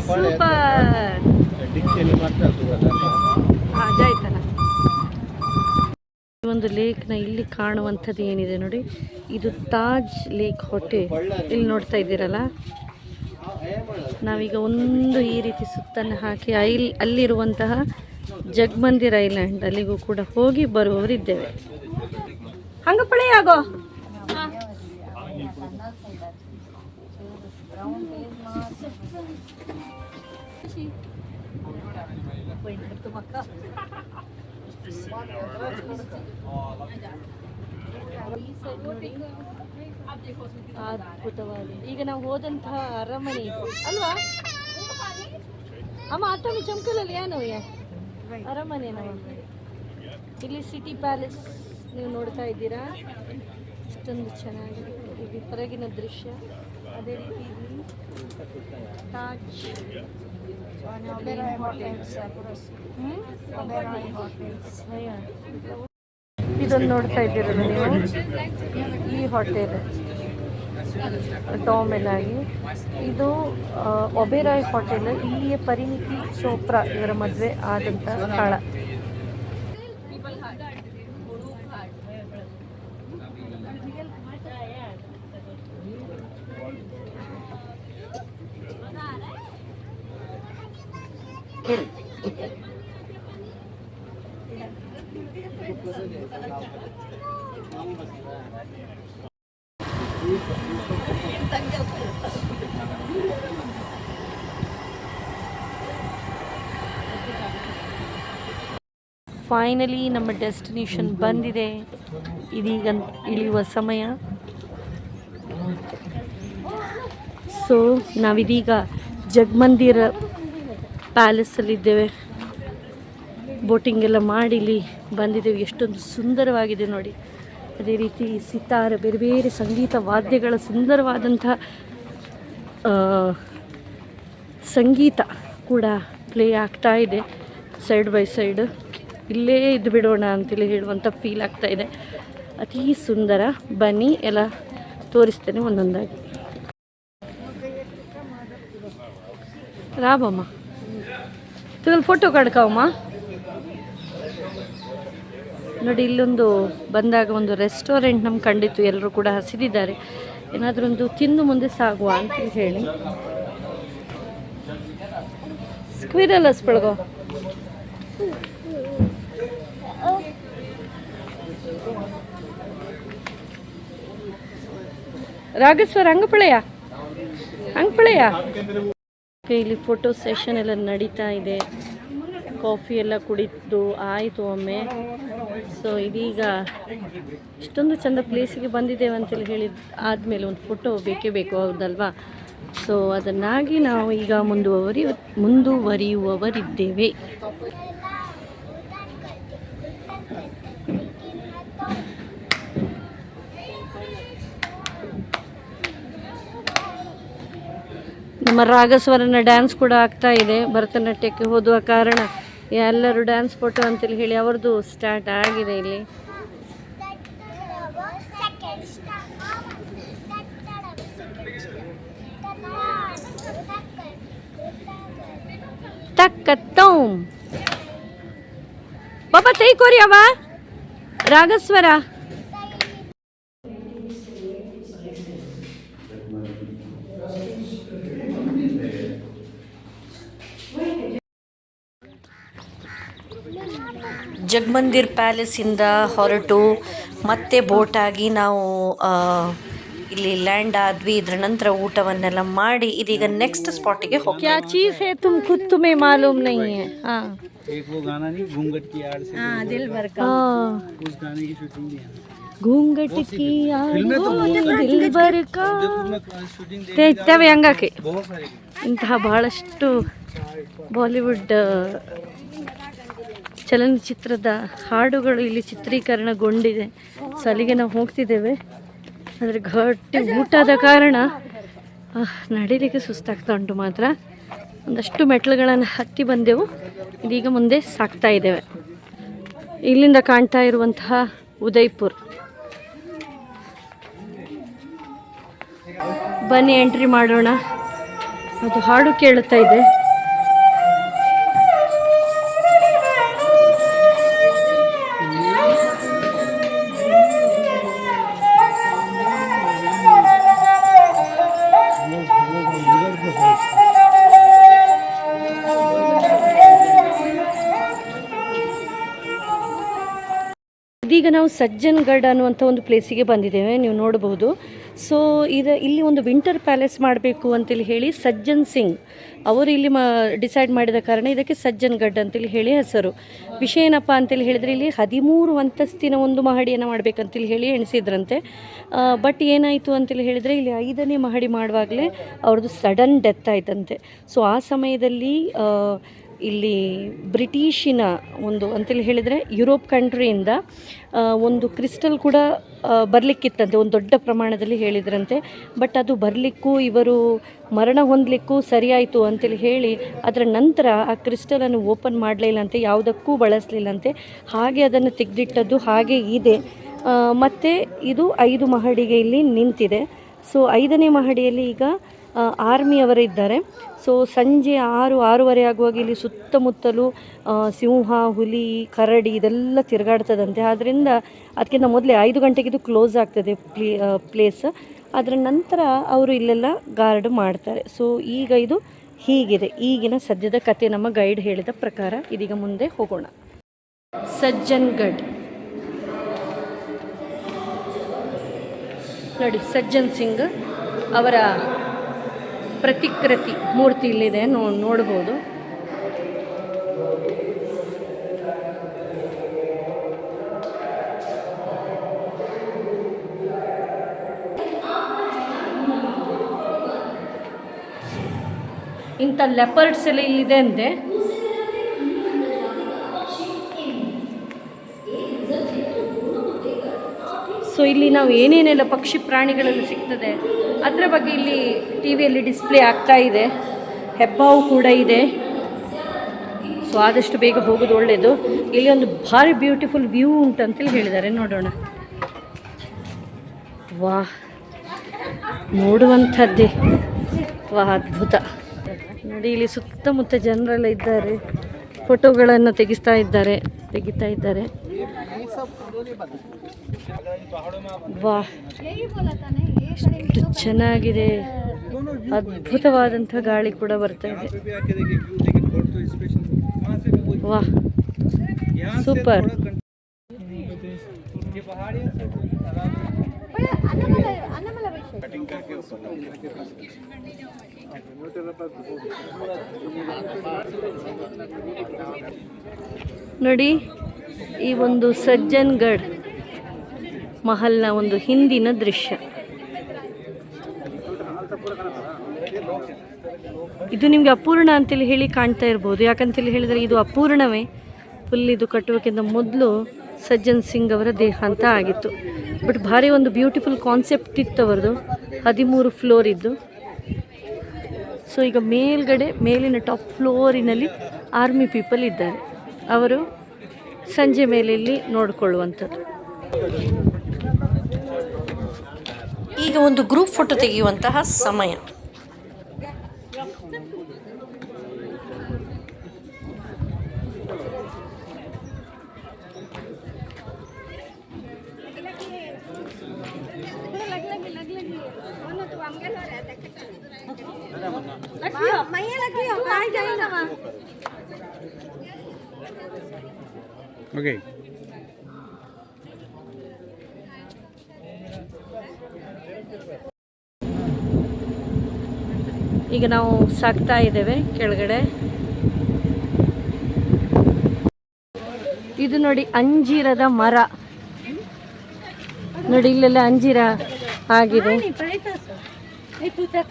super. ಆಯ್ತಲ್ಲ. ಈ ಒಂದು ಲೇಕ್ನ ಇಲ್ಲಿ ಕಾಣುವಂಥದ್ದು ಏನಿದೆ ನೋಡಿ, ಇದು ತಾಜ್ ಲೇಕ್ ಹೋಟೆಲ್. ಇಲ್ಲಿ ನೋಡ್ತಾ ಇದ್ದೀರಲ್ಲ, ನಾವೀಗ ಒಂದು ಈ ರೀತಿ ಸುತ್ತನ್ನು ಹಾಕಿ ಅಲ್ಲಿರುವಂತಹ ಜಗ್ಮಂದಿರ್ ಐಲ್ಯಾಂಡ್ ಅಲ್ಲಿಗೂ ಕೂಡ ಹೋಗಿ ಬರುವವರಿದ್ದೇವೆ. ಹಂಗಪ್ಪಳೆ ಆಗೋ ಅದ್ಭುತವಾದ. ಈಗ ನಾವು ಹೋದಂತಹ ಅರಮನೆ ಅಲ್ವಾ ಅಮ್ಮ? ಆಟೋಮಿ ಚಮಕಲಲ್ಲಿ ಏನೋ ಅರಮನೆ. ನಾವು ಇಲ್ಲಿ ಸಿಟಿ ಪ್ಯಾಲೇಸ್ ನೀವು ನೋಡ್ತಾ ಇದ್ದೀರಾ, ಅಷ್ಟೊಂದು ಚೆನ್ನಾಗಿದೆ. ಇಲ್ಲಿ ಹೊರಗಿನ ದೃಶ್ಯ. ಅದೇ ರೀತಿ ಇಲ್ಲಿ ತಾಜ್ ಇದನ್ನು ನೋಡ್ತಾ ಇದ್ದೀರಲ್ಲ ನೀವು, ಈ ಹೋಟೆಲ್ ಡಾಮೆಲ್ ಆಗಿ. ಇದು ಒಬೆರಾಯ್ ಹೋಟೆಲ್. ಇಲ್ಲಿಯ ಪರಿಣಿತಿ ಚೋಪ್ರಾ ಇವರ ಮದುವೆ ಆದಂಥ ಸ್ಥಳ. ಫೈನಲಿ ನಮ್ಮ ಡೆಸ್ಟಿನೇಷನ್ ಬಂದಿದೆ. ಇದೀಗ ಇಳಿಯುವ ಸಮಯ. ಸೊ ನಾವಿದೀಗ ಜಗ್ಮಂದಿರ್ ಪ್ಯಾಲೇಸಲ್ಲಿದ್ದೇವೆ. ಬೋಟಿಂಗ್ ಎಲ್ಲ ಮಾಡಿ ಇಲ್ಲಿ ಬಂದಿದ್ದೇವೆ. ಎಷ್ಟೊಂದು ಸುಂದರವಾಗಿದೆ ನೋಡಿ. ಅದೇ ರೀತಿ ಸಿತಾರ, ಬೇರೆ ಬೇರೆ ಸಂಗೀತ ವಾದ್ಯಗಳ ಸುಂದರವಾದಂಥ ಸಂಗೀತ ಕೂಡ ಪ್ಲೇ ಆಗ್ತಾ ಇದೆ ಸೈಡ್ ಬೈ ಸೈಡ್. ಇಲ್ಲೇ ಇದ್ದು ಬಿಡೋಣ ಅಂತೇಳಿ ಹೇಳುವಂಥ ಫೀಲ್ ಆಗ್ತಾ ಇದೆ. ಅತೀ ಸುಂದರ. ಬನ್ನಿ ಎಲ್ಲ ತೋರಿಸ್ತೇನೆ ಒಂದೊಂದಾಗಿ. ರಾಬಮ್ಮ ತುಗಲ್ ಫೋಟೋ ಕಡ್ಕವಮ್ಮ. ನೋಡಿ, ಇಲ್ಲೊಂದು ಬಂದಾಗ ಒಂದು ರೆಸ್ಟೋರೆಂಟ್ ನಮ್ಗೆ ಕಂಡಿತ್ತು. ಎಲ್ಲರೂ ಕೂಡ ಹಸಿದಿದ್ದಾರೆ, ಏನಾದರೂ ಒಂದು ತಿಂದು ಮುಂದೆ ಸಾಗುವ ಅಂತ ಹೇಳಿ. ಸ್ಕ್ವಿರಲ್ ಹಸ್ಬಳ್ಗೋ. ರಾಗೇಶ್ವರ ಹಂಗಪಳೆಯ ಇಲ್ಲಿ ಫೋಟೋ ಸೆಷನ್ ಎಲ್ಲ ನಡೀತಾ ಇದೆ. ಕಾಫಿ ಎಲ್ಲ ಕುಡಿದು ಆಯಿತು ಒಮ್ಮೆ. ಸೊ ಇದೀಗ ಇಷ್ಟೊಂದು ಚೆಂದ ಪ್ಲೇಸಿಗೆ ಬಂದಿದ್ದೇವೆ ಅಂತೇಳಿ ಹೇಳಿದ ಆದಮೇಲೆ ಒಂದು ಫೋಟೋ ಬೇಕೇ ಬೇಕು, ಹೌದಲ್ವಾ? ಸೊ ಅದನ್ನಾಗಿ ನಾವು ಈಗ ಮುಂದುವರಿಯುವವರಿದ್ದೇವೆ. ನಮ್ಮ ರಾಗಸ್ವರನ ಡ್ಯಾನ್ಸ್ ಕೂಡ ಆಗ್ತಾ ಇದೆ. ಭರತನಾಟ್ಯಕ್ಕೆ ಹೋದುವ ಕಾರಣ ಎಲ್ಲರೂ ಡ್ಯಾನ್ಸ್ ಫೋಟೋ ಅಂತೇಳಿ ಹೇಳಿ ಅವ್ರದ್ದು ಸ್ಟಾರ್ಟ್ ಆಗಿದೆ ಇಲ್ಲಿ. ತಕ್ಕತ್ತೋಂ ಬಾಬಾ ತೈ ಕೋರಿಯವ ರಾಗಸ್ವರ. ಜಗ್ಮಂದಿರ್ ಪ್ಯಾಲೇಸಿಂದ ಹೊರಟು ಮತ್ತೆ ಬೋಟಾಗಿ ನಾವು ಇಲ್ಲಿ ಲ್ಯಾಂಡ್ ಆದ್ವಿ. ಇದರ ನಂತರ ಊಟವನ್ನೆಲ್ಲ ಮಾಡಿ ಇದೀಗ ನೆಕ್ಸ್ಟ್ ಸ್ಪಾಟಿಗೆ ಹೋಗ್ತೀವಿ. ಕ್ಯಾ ಚೀಸ್ ಹೈ ತುಮ್ ಖುದ್ ತುಮೇ ಮಾಲೂಮ್ ನಹೀ ಹೈ. ಹಾಂ एक वो गाना नहीं घूंघट की आड़ से दिल भर उस गाने की शूटिंग भी है घूंघट की फिल्में तो ದಿಲ್ ಬರ್ಕಾ शूटिंग ಇದ್ದಾವೆ ಹಂಗಾಕಿ बहुत सारे ಇಂತಹ ಬಹಳಷ್ಟು ಬಾಲಿವುಡ್ ಚಲನಚಿತ್ರದ ಹಾಡುಗಳು ಇಲ್ಲಿ ಚಿತ್ರೀಕರಣಗೊಂಡಿದೆ. ಸೊ ಅಲ್ಲಿಗೆ ನಾವು ಹೋಗ್ತಿದ್ದೇವೆ. ಆದರೆ ಗಟ್ಟಿ ಊಟದ ಕಾರಣ ನಡೀಲಿಕ್ಕೆ ಸುಸ್ತಾಗ್ತಾ ಉಂಟು. ಮಾತ್ರ ಒಂದಷ್ಟು ಮೆಟ್ಲುಗಳನ್ನು ಹತ್ತಿ ಬಂದೆವು. ಇದೀಗ ಮುಂದೆ ಸಾಗ್ತಾ ಇದ್ದೇವೆ. ಇಲ್ಲಿಂದ ಕಾಣ್ತಾ ಇರುವಂತಹ ಉದಯ್ಪುರ್. ಬನ್ನಿ ಎಂಟ್ರಿ ಮಾಡೋಣ. ಅದು ಹಾಡು ಕೇಳುತ್ತಾ ಇದೆ. ಇದೀಗ ನಾವು ಸಜ್ಜನ್ಗಢ್ ಅನ್ನುವಂಥ ಒಂದು ಪ್ಲೇಸಿಗೆ ಬಂದಿದ್ದೇವೆ, ನೀವು ನೋಡಬಹುದು. ಸೊ ಇಲ್ಲಿ ಒಂದು ವಿಂಟರ್ ಪ್ಯಾಲೇಸ್ ಮಾಡಬೇಕು ಅಂತೇಳಿ ಹೇಳಿ ಸಜ್ಜನ್ ಸಿಂಗ್ ಅವರು ಇಲ್ಲಿ ಡಿಸೈಡ್ ಮಾಡಿದ ಕಾರಣ ಇದಕ್ಕೆ ಸಜ್ಜನ್ಗಢ್ ಅಂತೇಳಿ ಹೇಳಿ ಹೆಸರು. ವಿಷಯ ಏನಪ್ಪ ಅಂತೇಳಿ ಹೇಳಿದರೆ ಇಲ್ಲಿ 13 ಅಂತಸ್ತಿನ ಒಂದು ಮಹಡಿಯನ್ನು ಮಾಡಬೇಕಂತೇಳಿ ಹೇಳಿ ಎಣಿಸಿದ್ರಂತೆ. ಬಟ್ ಏನಾಯಿತು ಅಂತೇಳಿ ಹೇಳಿದರೆ ಇಲ್ಲಿ 5ನೇ ಮಹಡಿ ಮಾಡುವಾಗಲೇ ಅವ್ರದ್ದು ಸಡನ್ ಡೆತ್ ಆಯ್ತಂತೆ. ಸೊ ಆ ಸಮಯದಲ್ಲಿ ಇಲ್ಲಿ ಬ್ರಿಟಿಷಿನ ಒಂದು ಅಂತೇಳಿ ಹೇಳಿದರೆ ಯುರೋಪ್ ಕಂಟ್ರಿಯಿಂದ ಒಂದು ಕ್ರಿಸ್ಟಲ್ ಕೂಡ ಬರಲಿಕ್ಕಿತ್ತಂತೆ, ಒಂದು ದೊಡ್ಡ ಪ್ರಮಾಣದಲ್ಲಿ ಹೇಳಿದ್ರಂತೆ. ಬಟ್ ಅದು ಬರಲಿಕ್ಕೂ ಇವರು ಮರಣ ಹೊಂದಲಿಕ್ಕೂ ಸರಿಯಾಯಿತು ಅಂತೇಳಿ ಹೇಳಿ ಅದರ ನಂತರ ಆ ಕ್ರಿಸ್ಟಲನ್ನು ಓಪನ್ ಮಾಡಲಿಲ್ಲಂತೆ, ಯಾವುದಕ್ಕೂ ಬಳಸಲಿಲ್ಲಂತೆ. ಹಾಗೆ ಅದನ್ನು ತೆಗೆದಿಟ್ಟದ್ದು ಹಾಗೆ ಇದೆ. ಮತ್ತು ಇದು 5 ಮಹಡಿಗೆ ಇಲ್ಲಿ ನಿಂತಿದೆ. ಸೊ 5ನೇ ಮಹಡಿಯಲ್ಲಿ ಈಗ ಆರ್ಮಿಯವರು ಇದ್ದಾರೆ. ಸೊ ಸಂಜೆ 6-6:30 ಆಗುವಾಗ ಇಲ್ಲಿ ಸುತ್ತಮುತ್ತಲೂ ಸಿಂಹ, ಹುಲಿ, ಕರಡಿ ಇದೆಲ್ಲ ತಿರುಗಾಡ್ತದಂತೆ. ಆದ್ದರಿಂದ ಅದಕ್ಕಿಂತ ಮೊದಲೇ 5 ಗಂಟೆಗೆ ಇದು ಕ್ಲೋಸ್ ಆಗ್ತದೆ ಪ್ಲೇಸ್. ಅದರ ನಂತರ ಅವರು ಇಲ್ಲೆಲ್ಲ ಗಾರ್ಡ್ ಮಾಡ್ತಾರೆ. ಸೊ ಈಗ ಇದು ಹೀಗಿದೆ ಈಗಿನ ಸದ್ಯದ ಕತೆ ನಮ್ಮ ಗೈಡ್ ಹೇಳಿದ ಪ್ರಕಾರ. ಇದೀಗ ಮುಂದೆ ಹೋಗೋಣ. ಸಜ್ಜನ್ಗಢ್ ನೋಡಿ, ಸಜ್ಜನ್ ಸಿಂಗ್ ಅವರ ಪ್ರತಿಕೃತಿ ಮೂರ್ತಿ ಇಲ್ಲಿದೆ, ನೋಡ್ಬೋದು. ಇಂಥ ಲೆಪರ್ಡ್ಸ್ ಎಲ್ಲ ಇಲ್ಲಿದೆ ಅಂತೆ. ಸೊ ಇಲ್ಲಿ ನಾವು ಏನೇನೆಲ್ಲ ಪಕ್ಷಿ ಪ್ರಾಣಿಗಳೆಲ್ಲ ಸಿಗ್ತದೆ ಅದರ ಬಗ್ಗೆ ಇಲ್ಲಿ ಟಿ ವಿಯಲ್ಲಿ ಡಿಸ್ಪ್ಲೇ ಆಗ್ತಾ ಇದೆ. ಹೆಬ್ಬಾವು ಕೂಡ ಇದೆ. ಸೊ ಆದಷ್ಟು ಬೇಗ ಹೋಗೋದು ಒಳ್ಳೆಯದು. ಇಲ್ಲಿ ಒಂದು ಭಾರಿ ಬ್ಯೂಟಿಫುಲ್ ವ್ಯೂ ಉಂಟಂತೇಳಿ ಹೇಳಿದ್ದಾರೆ, ನೋಡೋಣ. ವಾಹ್, ನೋಡುವಂಥದ್ದೇ ವಾಹ್, ಅದ್ಭುತ ನೋಡಿ. ಇಲ್ಲಿ ಸುತ್ತಮುತ್ತ ಜನರೆಲ್ಲ ಇದ್ದಾರೆ, ಫೋಟೋಗಳನ್ನು ತೆಗಿತಾ ಇದ್ದಾರೆ. ವಾಹ್, ಎಷ್ಟು ಚೆನ್ನಾಗಿದೆ. ಅದ್ಭುತವಾದಂಥ ಗಾಳಿ ಕೂಡ ಬರ್ತಾ ಇದೆ. ವಾಹ್, ಸೂಪರ್. ನೋಡಿ, ಈ ಒಂದು ಸಜ್ಜನ್ಗಢ್ ಮಹಲ್ನ ಒಂದು ಹಿಂದಿನ ದೃಶ್ಯ ಇದು. ನಿಮಗೆ ಅಪೂರ್ಣ ಅಂತೇಳಿ ಹೇಳಿ ಕಾಣ್ತಾ ಇರ್ಬೋದು. ಯಾಕಂತೇಳಿ ಹೇಳಿದರೆ ಇದು ಅಪೂರ್ಣವೇ. ಫುಲ್ ಇದು ಕಟ್ಟುವಕ್ಕಿಂತ ಮೊದಲು ಸಜ್ಜನ್ ಸಿಂಗ್ ಅವರ ದೇಹಾಂತ ಆಗಿತ್ತು. ಬಟ್ ಭಾರಿ ಒಂದು ಬ್ಯೂಟಿಫುಲ್ ಕಾನ್ಸೆಪ್ಟ್ ಇತ್ತು ಅವರದು. 13 ಫ್ಲೋರ್ ಇದ್ದು. ಸೊ ಈಗ ಮೇಲಿನ ಟಾಪ್ ಫ್ಲೋರಿನಲ್ಲಿ ಆರ್ಮಿ ಪೀಪಲ್ ಇದ್ದಾರೆ. ಅವರು ಸಂಜೆ ಮೇಲೆ ಇಲ್ಲಿ ನೋಡಿಕೊಳ್ಳುವಂಥದ್ದು. ಈಗ ಒಂದು ಗ್ರೂಪ್ ಫೋಟೋ ತೆಗೆಯುವಂತಹ ಸಮಯ. ಓಕೆ, ಈಗ ನಾವು ಸಾಗ್ತಾ ಇದ್ದೇವೆ ಕೆಳಗಡೆ. ಇದು ನೋಡಿ ಅಂಜೀರದ ಮರ ನೋಡಿ, ಇಲ್ಲೆಲ್ಲ ಅಂಜೀರ ಆಗಿದೆ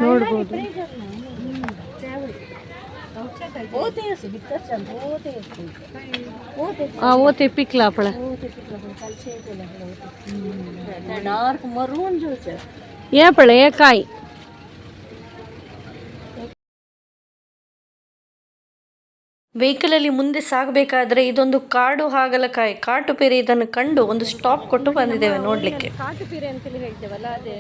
ನೋಡ್ಬೋದು. ಓತೆ ಪಿಕ್ಲಾಪಳ ಏಪಳೆ ಕಾಯಿ. ವೆಹಿಕಲಲ್ಲಿ ಮುಂದೆ ಸಾಗಬೇಕಾದ್ರೆ ಇದೊಂದು ಕಾಡು ಹಾಗಲಕಾಯಿ ಕಾಟುಪೇರೆ ಇದನ್ನು ಕಂಡು ಒಂದು ಸ್ಟಾಪ್ ಕೊಟ್ಟು ಬಂದಿದ್ದೇವೆ ನೋಡಲಿಕ್ಕೆ. ಕಾಟುಪೇರೆ ಅಂತೇಳಿ ಹೇಳ್ತೇವಲ್ಲ ಅದೇ.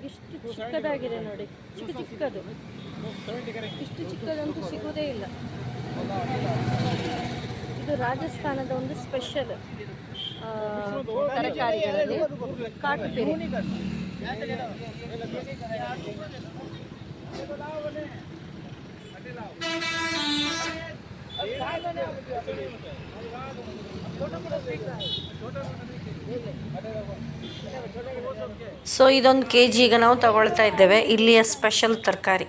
ಇಷ್ಟು ಚಿಕ್ಕದಾಗಿದೆ ನೋಡಿ, ಚಿಕ್ಕದು. ಇಷ್ಟು ಚಿಕ್ಕದಂತೂ ಸಿಗೋದೇ ಇಲ್ಲ. ಇದು ರಾಜಸ್ಥಾನದ ಒಂದು ಸ್ಪೆಷಲ್ ತರಕಾರಿಗಳಲ್ಲಿ ಕಾಟುಪೇರೆ. ಸೊ ಇದೊಂದು KG ಈಗ ನಾವು ತಗೊಳ್ತಾ ಇದ್ದೇವೆ, ಇಲ್ಲಿಯ ಸ್ಪೆಷಲ್ ತರಕಾರಿ.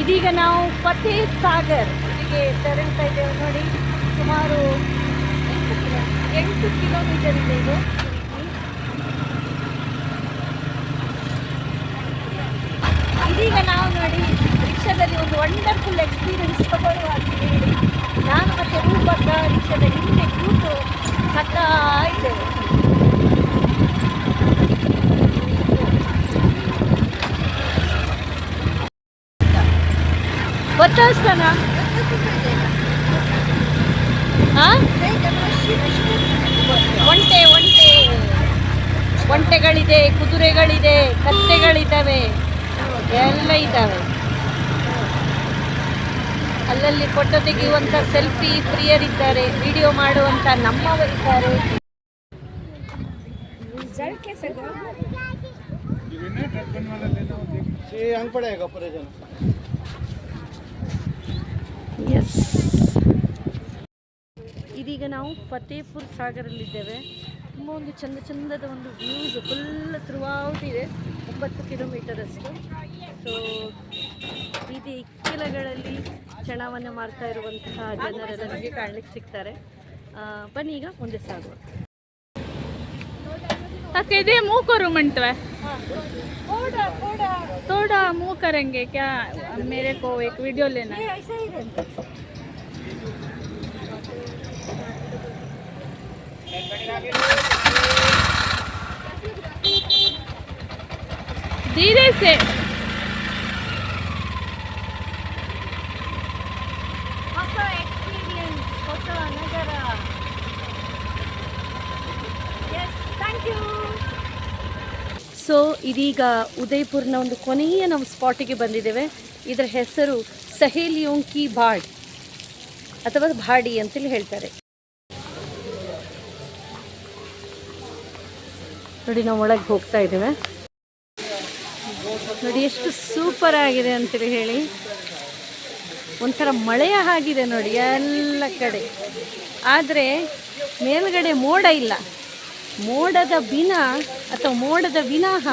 ಇದೀಗ ನಾವು ಫತೇ ಸಾಗರ್ ಇಲ್ಲಿಗೆ ತೆರಳ್ತಾ ಇದ್ದೇವೆ ನೋಡಿ. ಸುಮಾರು 8 ಕಿಲೋಮೀಟರ್ ಇದೆ ಇದು. ಇದೀಗ ನಾವು ನೋಡಿ ರಿಕ್ಷಾದಲ್ಲಿ ಒಂದು ವಂಡರ್ಫುಲ್ ಎಕ್ಸ್ಪೀರಿಯನ್ಸ್ ತಗೊಳ್ಳುವ ಅಂತ ಹೇಳಿ ನಾನು ಮತ್ತೆ ರೂಪಕ್ಕ ರಿಕ್ಷಾದ ಹಿಂದೆ ಕೂತು ಹತ್ತಾ ಇದ್ದೇವೆ. ಗೊತ್ತಾಗ್ತಾನ ಒಂಟೆಗಳಿದೆ, ಕುದುರೆಗಳಿದೆ, ಕತ್ತೆಗಳಿದ್ದಾವೆ, ಎಲ್ಲ ಇದ್ದಾವೆ. ಅಲ್ಲಲ್ಲಿ ಫೋಟೋ ತೆಗೆಯುವಂಥ ಸೆಲ್ಫಿ ಪ್ರಿಯರಿದ್ದಾರೆ, ವಿಡಿಯೋ ಮಾಡುವಂಥ ನಮ್ಮವರಿದ್ದಾರೆ. ಎಸ್, ಇದೀಗ ನಾವು ಫತೇಪುರ್ ಸಾಗರಲ್ಲಿದ್ದೇವೆ. ತುಂಬ ಒಂದು ಚಂದದ ಒಂದು ವ್ಯೂಸ್ ಫುಲ್ ಥ್ರೂಔಟ್ ಇದೆ. 9 ಕಿಲೋಮೀಟರ್ ಅಷ್ಟು. ಸೊ ಬೀದಿ ಇಕ್ಕೆಲಗಳಲ್ಲಿ ಚಣವನ್ನು ಮಾಡ್ತಾ ಇರುವಂತಹ ಜನರೆಲ್ಲ ನಮಗೆ ಕಾಣಲಿಕ್ಕೆ ಸಿಗ್ತಾರೆ. ಬನ್ನಿ ಈಗ ಮುಂದೆ ಸಾಗುವ. दे मुँह करो मंटवा थोड़ा मुँह करेंगे क्या? मेरे को एक वीडियो लेना है. धीरे से ಸೊ ಇದೀಗ ಉದಯಪುರ್ನ ಒಂದು ಕೊನೆಯ ನಾವು ಸ್ಪಾಟಿಗೆ ಬಂದಿದ್ದೇವೆ. ಇದರ ಹೆಸರು ಸಹೇಲಿಯೋಂ ಕಿ ಬಾಡ್ ಅಥವಾ ಬಾಡಿ ಅಂತೇಳಿ ಹೇಳ್ತಾರೆ. ನೋಡಿ ನಾವು ಒಳಗೆ ಹೋಗ್ತಾ ಇದ್ದೇವೆ. ನೋಡಿ ಎಷ್ಟು ಸೂಪರ್ ಆಗಿದೆ ಅಂತೇಳಿ ಹೇಳಿ. ಒಂಥರ ಮಳೆಯ ಹಾಗಿದೆ ನೋಡಿ ಎಲ್ಲ ಕಡೆ. ಆದರೆ ಮೇಲ್ಗಡೆ ಮೋಡ ಇಲ್ಲ. ಮೋಡದ ಬಿನ ಅಥವಾ ಮೋಡದ ವಿನಃ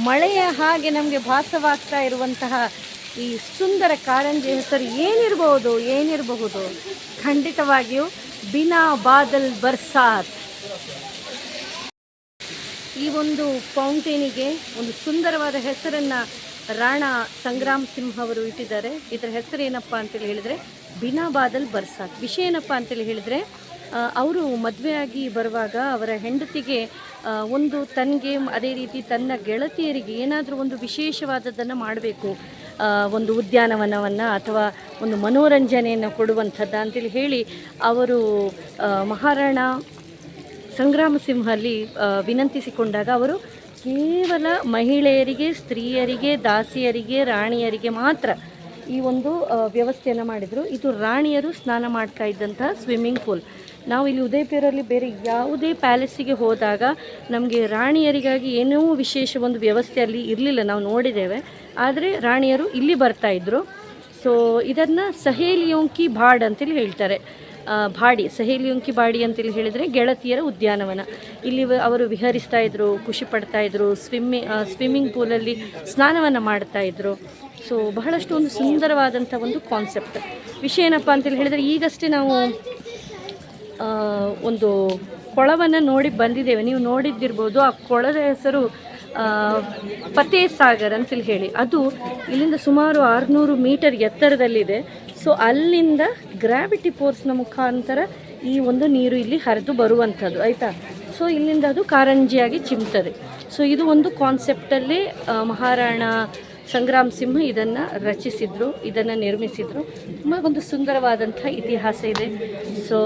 ಮಳೆಯ ಹಾಗೆ ನಮಗೆ ಭಾಸವಾಗ್ತಾ ಇರುವಂತಹ ಈ ಸುಂದರ ಕಾರಂಜಿ ಹೆಸರು ಏನಿರಬಹುದು? ಖಂಡಿತವಾಗಿಯೂ ಬಿನಾ ಬಾದಲ್ ಬರ್ಸಾತ್. ಈ ಒಂದು ಫೌಂಟೇನಿಗೆ ಒಂದು ಸುಂದರವಾದ ಹೆಸರನ್ನು ರಾಣಾ ಸಂಗ್ರಾಮ್ ಸಿಂಹ ಅವರು ಇಟ್ಟಿದ್ದಾರೆ. ಇದರ ಹೆಸರು ಏನಪ್ಪ ಅಂತೇಳಿ ಹೇಳಿದರೆ ಬಿನಾ ಬಾದಲ್ ಬರ್ಸಾತ್. ವಿಷಯ ಏನಪ್ಪ ಅಂತೇಳಿ ಹೇಳಿದರೆ, ಅವರು ಮದುವೆಯಾಗಿ ಬರುವಾಗ ಅವರ ಹೆಂಡತಿಗೆ ಒಂದು ತನಗೆ ಅದೇ ರೀತಿ ತನ್ನ ಗೆಳತಿಯರಿಗೆ ಏನಾದರೂ ಒಂದು ವಿಶೇಷವಾದದ್ದನ್ನು ಮಾಡಬೇಕು, ಒಂದು ಉದ್ಯಾನವನವನ್ನು ಅಥವಾ ಒಂದು ಮನೋರಂಜನೆಯನ್ನು ಕೊಡುವಂಥದ್ದು ಅಂತೇಳಿ ಹೇಳಿ ಅವರು ಮಹಾರಾಣಾ ಸಂಗ್ರಾಮ ಸಿಂಹಲ್ಲಿ ವಿನಂತಿಸಿಕೊಂಡಾಗ ಅವರು ಕೇವಲ ಮಹಿಳೆಯರಿಗೆ, ಸ್ತ್ರೀಯರಿಗೆ, ದಾಸಿಯರಿಗೆ, ರಾಣಿಯರಿಗೆ ಮಾತ್ರ ಈ ಒಂದು ವ್ಯವಸ್ಥೆಯನ್ನು ಮಾಡಿದರು. ಇದು ರಾಣಿಯರು ಸ್ನಾನ ಮಾಡ್ತಾ ಇದ್ದಂತಹ ಸ್ವಿಮ್ಮಿಂಗ್ ಪೂಲ್. ನಾವು ಇಲ್ಲಿ ಉದಯಪುರಲ್ಲಿ ಬೇರೆ ಯಾವುದೇ ಪ್ಯಾಲೇಸಿಗೆ ಹೋದಾಗ ನಮಗೆ ರಾಣಿಯರಿಗಾಗಿ ಏನೋ ವಿಶೇಷ ಒಂದು ವ್ಯವಸ್ಥೆ ಅಲ್ಲಿ ಇರಲಿಲ್ಲ, ನಾವು ನೋಡಿದ್ದೇವೆ. ಆದರೆ ರಾಣಿಯರು ಇಲ್ಲಿ ಬರ್ತಾಯಿದ್ರು. ಸೊ ಇದನ್ನು ಸಹೇಲಿಯೋಂಕಿ ಬಾಡ್ ಅಂತೇಳಿ ಹೇಳ್ತಾರೆ. ಬಾಡಿ, ಸಹೇಲಿಯೋಂಕಿ ಬಾಡಿ ಅಂತೇಳಿ ಹೇಳಿದರೆ ಗೆಳತಿಯರ ಉದ್ಯಾನವನ. ಇಲ್ಲಿ ಅವರು ವಿಹರಿಸ್ತಾ ಇದ್ರು, ಖುಷಿ ಪಡ್ತಾಯಿದ್ರು, ಸ್ವಿಮ್ಮಿಂಗ್ ಪೂಲಲ್ಲಿ ಸ್ನಾನವನ್ನು ಮಾಡ್ತಾಯಿದ್ರು. ಸೊ ಬಹಳಷ್ಟು ಒಂದು ಸುಂದರವಾದಂಥ ಒಂದು ಕಾನ್ಸೆಪ್ಟ್. ವಿಷಯ ಏನಪ್ಪ ಅಂತೇಳಿ ಹೇಳಿದರೆ, ಈಗಷ್ಟೇ ನಾವು ಒಂದು ಕೊಳವನ್ನು ನೋಡಿ ಬಂದಿದ್ದೇವೆ. ನೀವು ನೋಡಿದ್ದಿರ್ಬೋದು. ಆ ಕೊಳದ ಹೆಸರು ಫತೇ ಸಾಗರ್ ಅಂತೇಳಿ ಹೇಳಿ. ಅದು ಇಲ್ಲಿಂದ ಸುಮಾರು 600 ಮೀಟರ್ ಎತ್ತರದಲ್ಲಿದೆ. ಸೊ ಅಲ್ಲಿಂದ ಗ್ರಾವಿಟಿ ಫೋರ್ಸ್ನ ಮುಖಾಂತರ ಈ ಒಂದು ನೀರು ಇಲ್ಲಿ ಹರಿದು ಬರುವಂಥದ್ದು, ಆಯಿತಾ. ಸೊ ಇಲ್ಲಿಂದ ಅದು ಕಾರಂಜಿಯಾಗಿ ಚಿಮ್ತದೆ. ಸೊ ಇದು ಒಂದು ಕಾನ್ಸೆಪ್ಟಲ್ಲಿ ಮಹಾರಾಣ ಸಂಗ್ರಾಮ್ ಸಿಂಹ ಇದನ್ನು ರಚಿಸಿದರು, ಇದನ್ನು ನಿರ್ಮಿಸಿದರು. ತುಂಬ ಒಂದು ಸುಂದರವಾದಂಥ ಇತಿಹಾಸ ಇದೆ. ಸೊ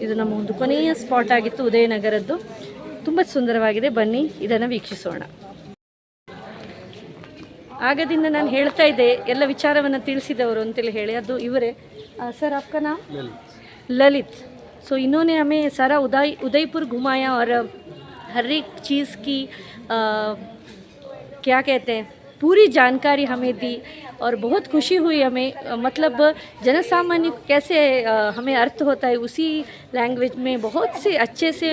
ಇದು ನಮ್ಮ ಒಂದು ಕೊನೆಯ ಸ್ಪಾಟ್ ಆಗಿತ್ತು ಉದಯನಗರದ್ದು. ತುಂಬ ಸುಂದರವಾಗಿದೆ. ಬನ್ನಿ ಇದನ್ನು ವೀಕ್ಷಿಸೋಣ. ಆಗದಿಂದ ನಾನು ಹೇಳ್ತಾ ಇದ್ದೆ ಎಲ್ಲ ವಿಚಾರವನ್ನು ತಿಳಿಸಿದವರು ಅಂತೇಳಿ ಹೇಳಿ. ಅದು ಇವರೇ. सर आपका नाम? ललित. सो इन्होंने हमें सारा उदयपुर घुमाया और हर एक चीज़ की क्या कहते हैं पूरी जानकारी हमें दी और बहुत खुशी हुई हमें. मतलब जनसामान्य कैसे हमें अर्थ होता है उसी लैंग्वेज में बहुत से अच्छे से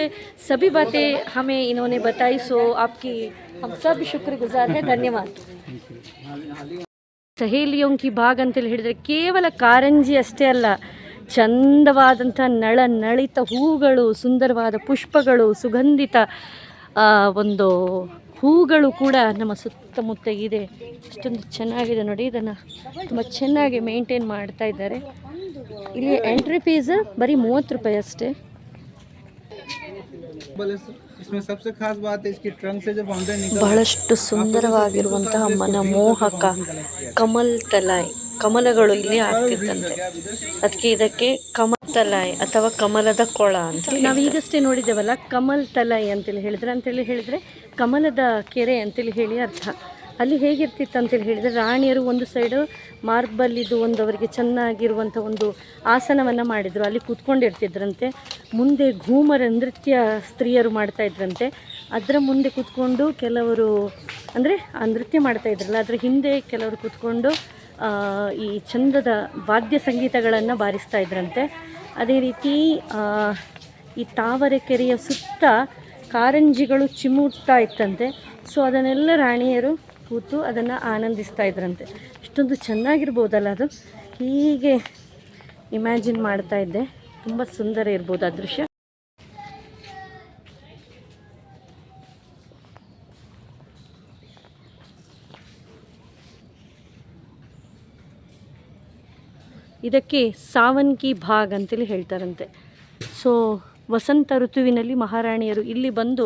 सभी बातें हमें इन्होंने बताई. सो आपकी हम सब शुक्रगुजार हैं. धन्यवाद. ಸಹೇಲಿಯೋಂಕಿ ಬಾಗ್ ಅಂತೇಳಿ ಹೇಳಿದರೆ ಕೇವಲ ಕಾರಂಜಿ ಅಷ್ಟೇ ಅಲ್ಲ, ಚಂದವಾದಂಥ ನಳಿತ ಹೂಗಳು, ಸುಂದರವಾದ ಪುಷ್ಪಗಳು, ಸುಗಂಧಿತ ಒಂದು ಹೂಗಳು ಕೂಡ ನಮ್ಮ ಸುತ್ತಮುತ್ತ ಇದೆ. ಅಷ್ಟೊಂದು ಚೆನ್ನಾಗಿದೆ ನೋಡಿ. ಇದನ್ನು ತುಂಬ ಚೆನ್ನಾಗಿ ಮೇಂಟೈನ್ ಮಾಡ್ತಾ ಇದ್ದಾರೆ. ಇಲ್ಲಿ ಎಂಟ್ರಿ ಫೀಸ್ ಬರೀ 30 ರೂಪಾಯಿ ಅಷ್ಟೇ. ಬಹಳಷ್ಟು ಸುಂದರವಾಗಿರುವಂತಹ ಮನಮೋಹಕ ಕಮಲ್ ತಲಾಯ್, ಕಮಲಗಳು ಇಲ್ಲಿ ಆಗ್ತಿದ್ದಂತೆ. ಅದಕ್ಕೆ ಇದಕ್ಕೆ ಕಮಲ್ ತಲಾಯ್ ಅಥವಾ ಕಮಲದ ಕೊಳ ಅಂತ ನಾವೀಗಷ್ಟೇ ನೋಡಿದ್ದೇವಲ್ಲ. ಕಮಲ್ ತಲಾಯ್ ಅಂತೇಳಿ ಹೇಳಿದರೆ ಕಮಲದ ಕೆರೆ ಅಂತೇಳಿ ಹೇಳಿ ಅರ್ಥ. ಅಲ್ಲಿ ಹೇಗಿರ್ತಿತ್ತು ಅಂತೇಳಿ ಹೇಳಿದರೆ, ರಾಣಿಯರು ಒಂದು ಸೈಡು ಮಾರ್ಬಲ್ಲಿದ್ದು ಒಂದು ಅವರಿಗೆ ಚೆನ್ನಾಗಿರುವಂಥ ಒಂದು ಆಸನವನ್ನು ಮಾಡಿದರು, ಅಲ್ಲಿ ಕೂತ್ಕೊಂಡಿರ್ತಿದ್ರಂತೆ. ಮುಂದೆ ಘೂಮರ ನೃತ್ಯ ಸ್ತ್ರೀಯರು ಮಾಡ್ತಾಯಿದ್ರಂತೆ. ಅದರ ಮುಂದೆ ಕೂತ್ಕೊಂಡು ಕೆಲವರು ಅಂದರೆ ಆ ನೃತ್ಯ ಮಾಡ್ತಾಯಿದ್ರಲ್ಲ, ಅದರ ಹಿಂದೆ ಕೆಲವರು ಕೂತ್ಕೊಂಡು ಈ ಚಂದದ ವಾದ್ಯ ಸಂಗೀತಗಳನ್ನು ಬಾರಿಸ್ತಾ ಇದ್ರಂತೆ. ಅದೇ ರೀತಿ ಈ ತಾವರೆಕೆರೆಯ ಸುತ್ತ ಕಾರಂಜಿಗಳು ಚಿಮ್ಮುತ್ತಾ ಇತ್ತಂತೆ. ಸೊ ಅದನ್ನೆಲ್ಲ ರಾಣಿಯರು ಕೂತು ಅದನ್ನು ಆನಂದಿಸ್ತಾ ಇದ್ರಂತೆ. ಇಷ್ಟೊಂದು ಚೆನ್ನಾಗಿರ್ಬೋದಲ್ಲ ಅದು. ಹೀಗೆ ಇಮ್ಯಾಜಿನ್ ಮಾಡ್ತಾ ಇದ್ದೆ. ತುಂಬ ಸುಂದರ ಇರ್ಬೋದು ಆ ದೃಶ್ಯ. ಇದಕ್ಕೆ ಸಾವನ್ ಕಿ ಭಾಗ್ ಅಂತೇಳಿ ಹೇಳ್ತಾರಂತೆ. ಸೊ ವಸಂತ ಋತುವಿನಲ್ಲಿ ಮಹಾರಾಣಿಯರು ಇಲ್ಲಿ ಬಂದು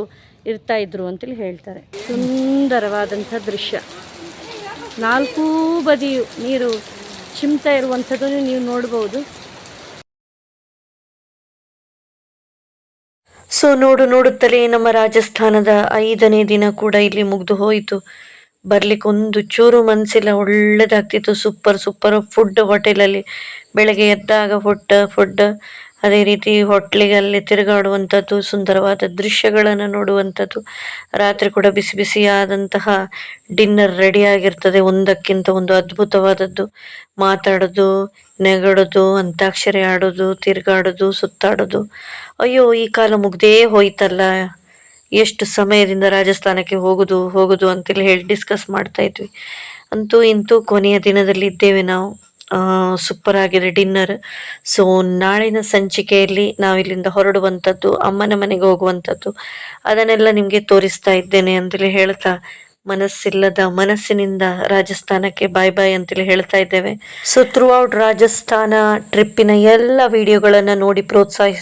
ಇರ್ತಾಯಿದ್ರು ಅಂತೇಳಿ ಹೇಳ್ತಾರೆ. ಸುಂದರವಾದಂಥ ದೃಶ್ಯ. 4 ಬದಿಯು ನೀರು ಚಿಮ್ತಾ ಇರುವಂಥದ್ದನ್ನು ನೀವು ನೋಡ್ಬೋದು. ಸೊ ನೋಡುತ್ತಲೇ ನಮ್ಮ ರಾಜಸ್ಥಾನದ 5ನೇ ದಿನ ಕೂಡ ಇಲ್ಲಿ ಮುಗಿದು ಹೋಯಿತು. ಬರ್ಲಿಕ್ಕೆ ಒಂದು ಚೂರು ಮನಸ್ಸಿಲ್ಲ. ಒಳ್ಳೆದಾಗ್ತಿತ್ತು. ಸೂಪರ್ ಫುಡ್ ಹೋಟೆಲಲ್ಲಿ. ಬೆಳಗ್ಗೆ ಎದ್ದಾಗ ಫುಡ್, ಅದೇ ರೀತಿ ಹೋಟ್ಲಿಗಲ್ಲಿ ತಿರುಗಾಡುವಂಥದ್ದು, ಸುಂದರವಾದ ದೃಶ್ಯಗಳನ್ನು ನೋಡುವಂಥದ್ದು. ರಾತ್ರಿ ಕೂಡ ಬಿಸಿ ಬಿಸಿಯಾದಂತಹ ಡಿನ್ನರ್ ರೆಡಿ ಆಗಿರ್ತದೆ. ಒಂದಕ್ಕಿಂತ ಒಂದು ಅದ್ಭುತವಾದದ್ದು. ಮಾತಾಡೋದು, ನೆಗಡೋದು, ಅಂತಾಕ್ಷರಿ ಆಡೋದು, ತಿರುಗಾಡೋದು, ಸುತ್ತಾಡೋದು. ಅಯ್ಯೋ, ಈ ಕಾಲ ಮುಗ್ದೇ ಹೋಯ್ತಲ್ಲ, ಎಷ್ಟು ಸಮಯದಿಂದ ರಾಜಸ್ಥಾನಕ್ಕೆ ಹೋಗುದು ಅಂತೇಳಿ ಹೇಳಿ ಡಿಸ್ಕಸ್ ಮಾಡ್ತಾ ಇದ್ವಿ. ಅಂತೂ ಇಂತೂ ಕೊನೆಯ ದಿನದಲ್ಲಿ ಇದ್ದೇವೆ ನಾವು. ಸೂಪರ್ ಆಗಿದೆ ಡಿನ್ನರ್. ಸೊ ನಾಳಿನ ಸಂಚಿಕೆಯಲ್ಲಿ ನಾವಿಲ್ಲಿಂದ ಹೊರಡುವಂಥದ್ದು, ಅಮ್ಮನ ಮನೆಗೆ ಹೋಗುವಂಥದ್ದು, ಅದನ್ನೆಲ್ಲ ನಿಮಗೆ ತೋರಿಸ್ತಾ ಇದ್ದೇನೆ ಅಂತೇಳಿ ಹೇಳ್ತಾ, ಮನಸ್ಸಿಲ್ಲದ ಮನಸ್ಸಿನಿಂದ ರಾಜಸ್ಥಾನಕ್ಕೆ ಬಾಯ್ ಅಂತೇಳಿ ಹೇಳ್ತಾ ಇದ್ದೇವೆ. ಸೊ ಥ್ರೂ ಔಟ್ ರಾಜಸ್ಥಾನ ಟ್ರಿಪ್ಪಿನ ಎಲ್ಲ ವಿಡಿಯೋಗಳನ್ನು ನೋಡಿ ಪ್ರೋತ್ಸಾಹಿಸಿ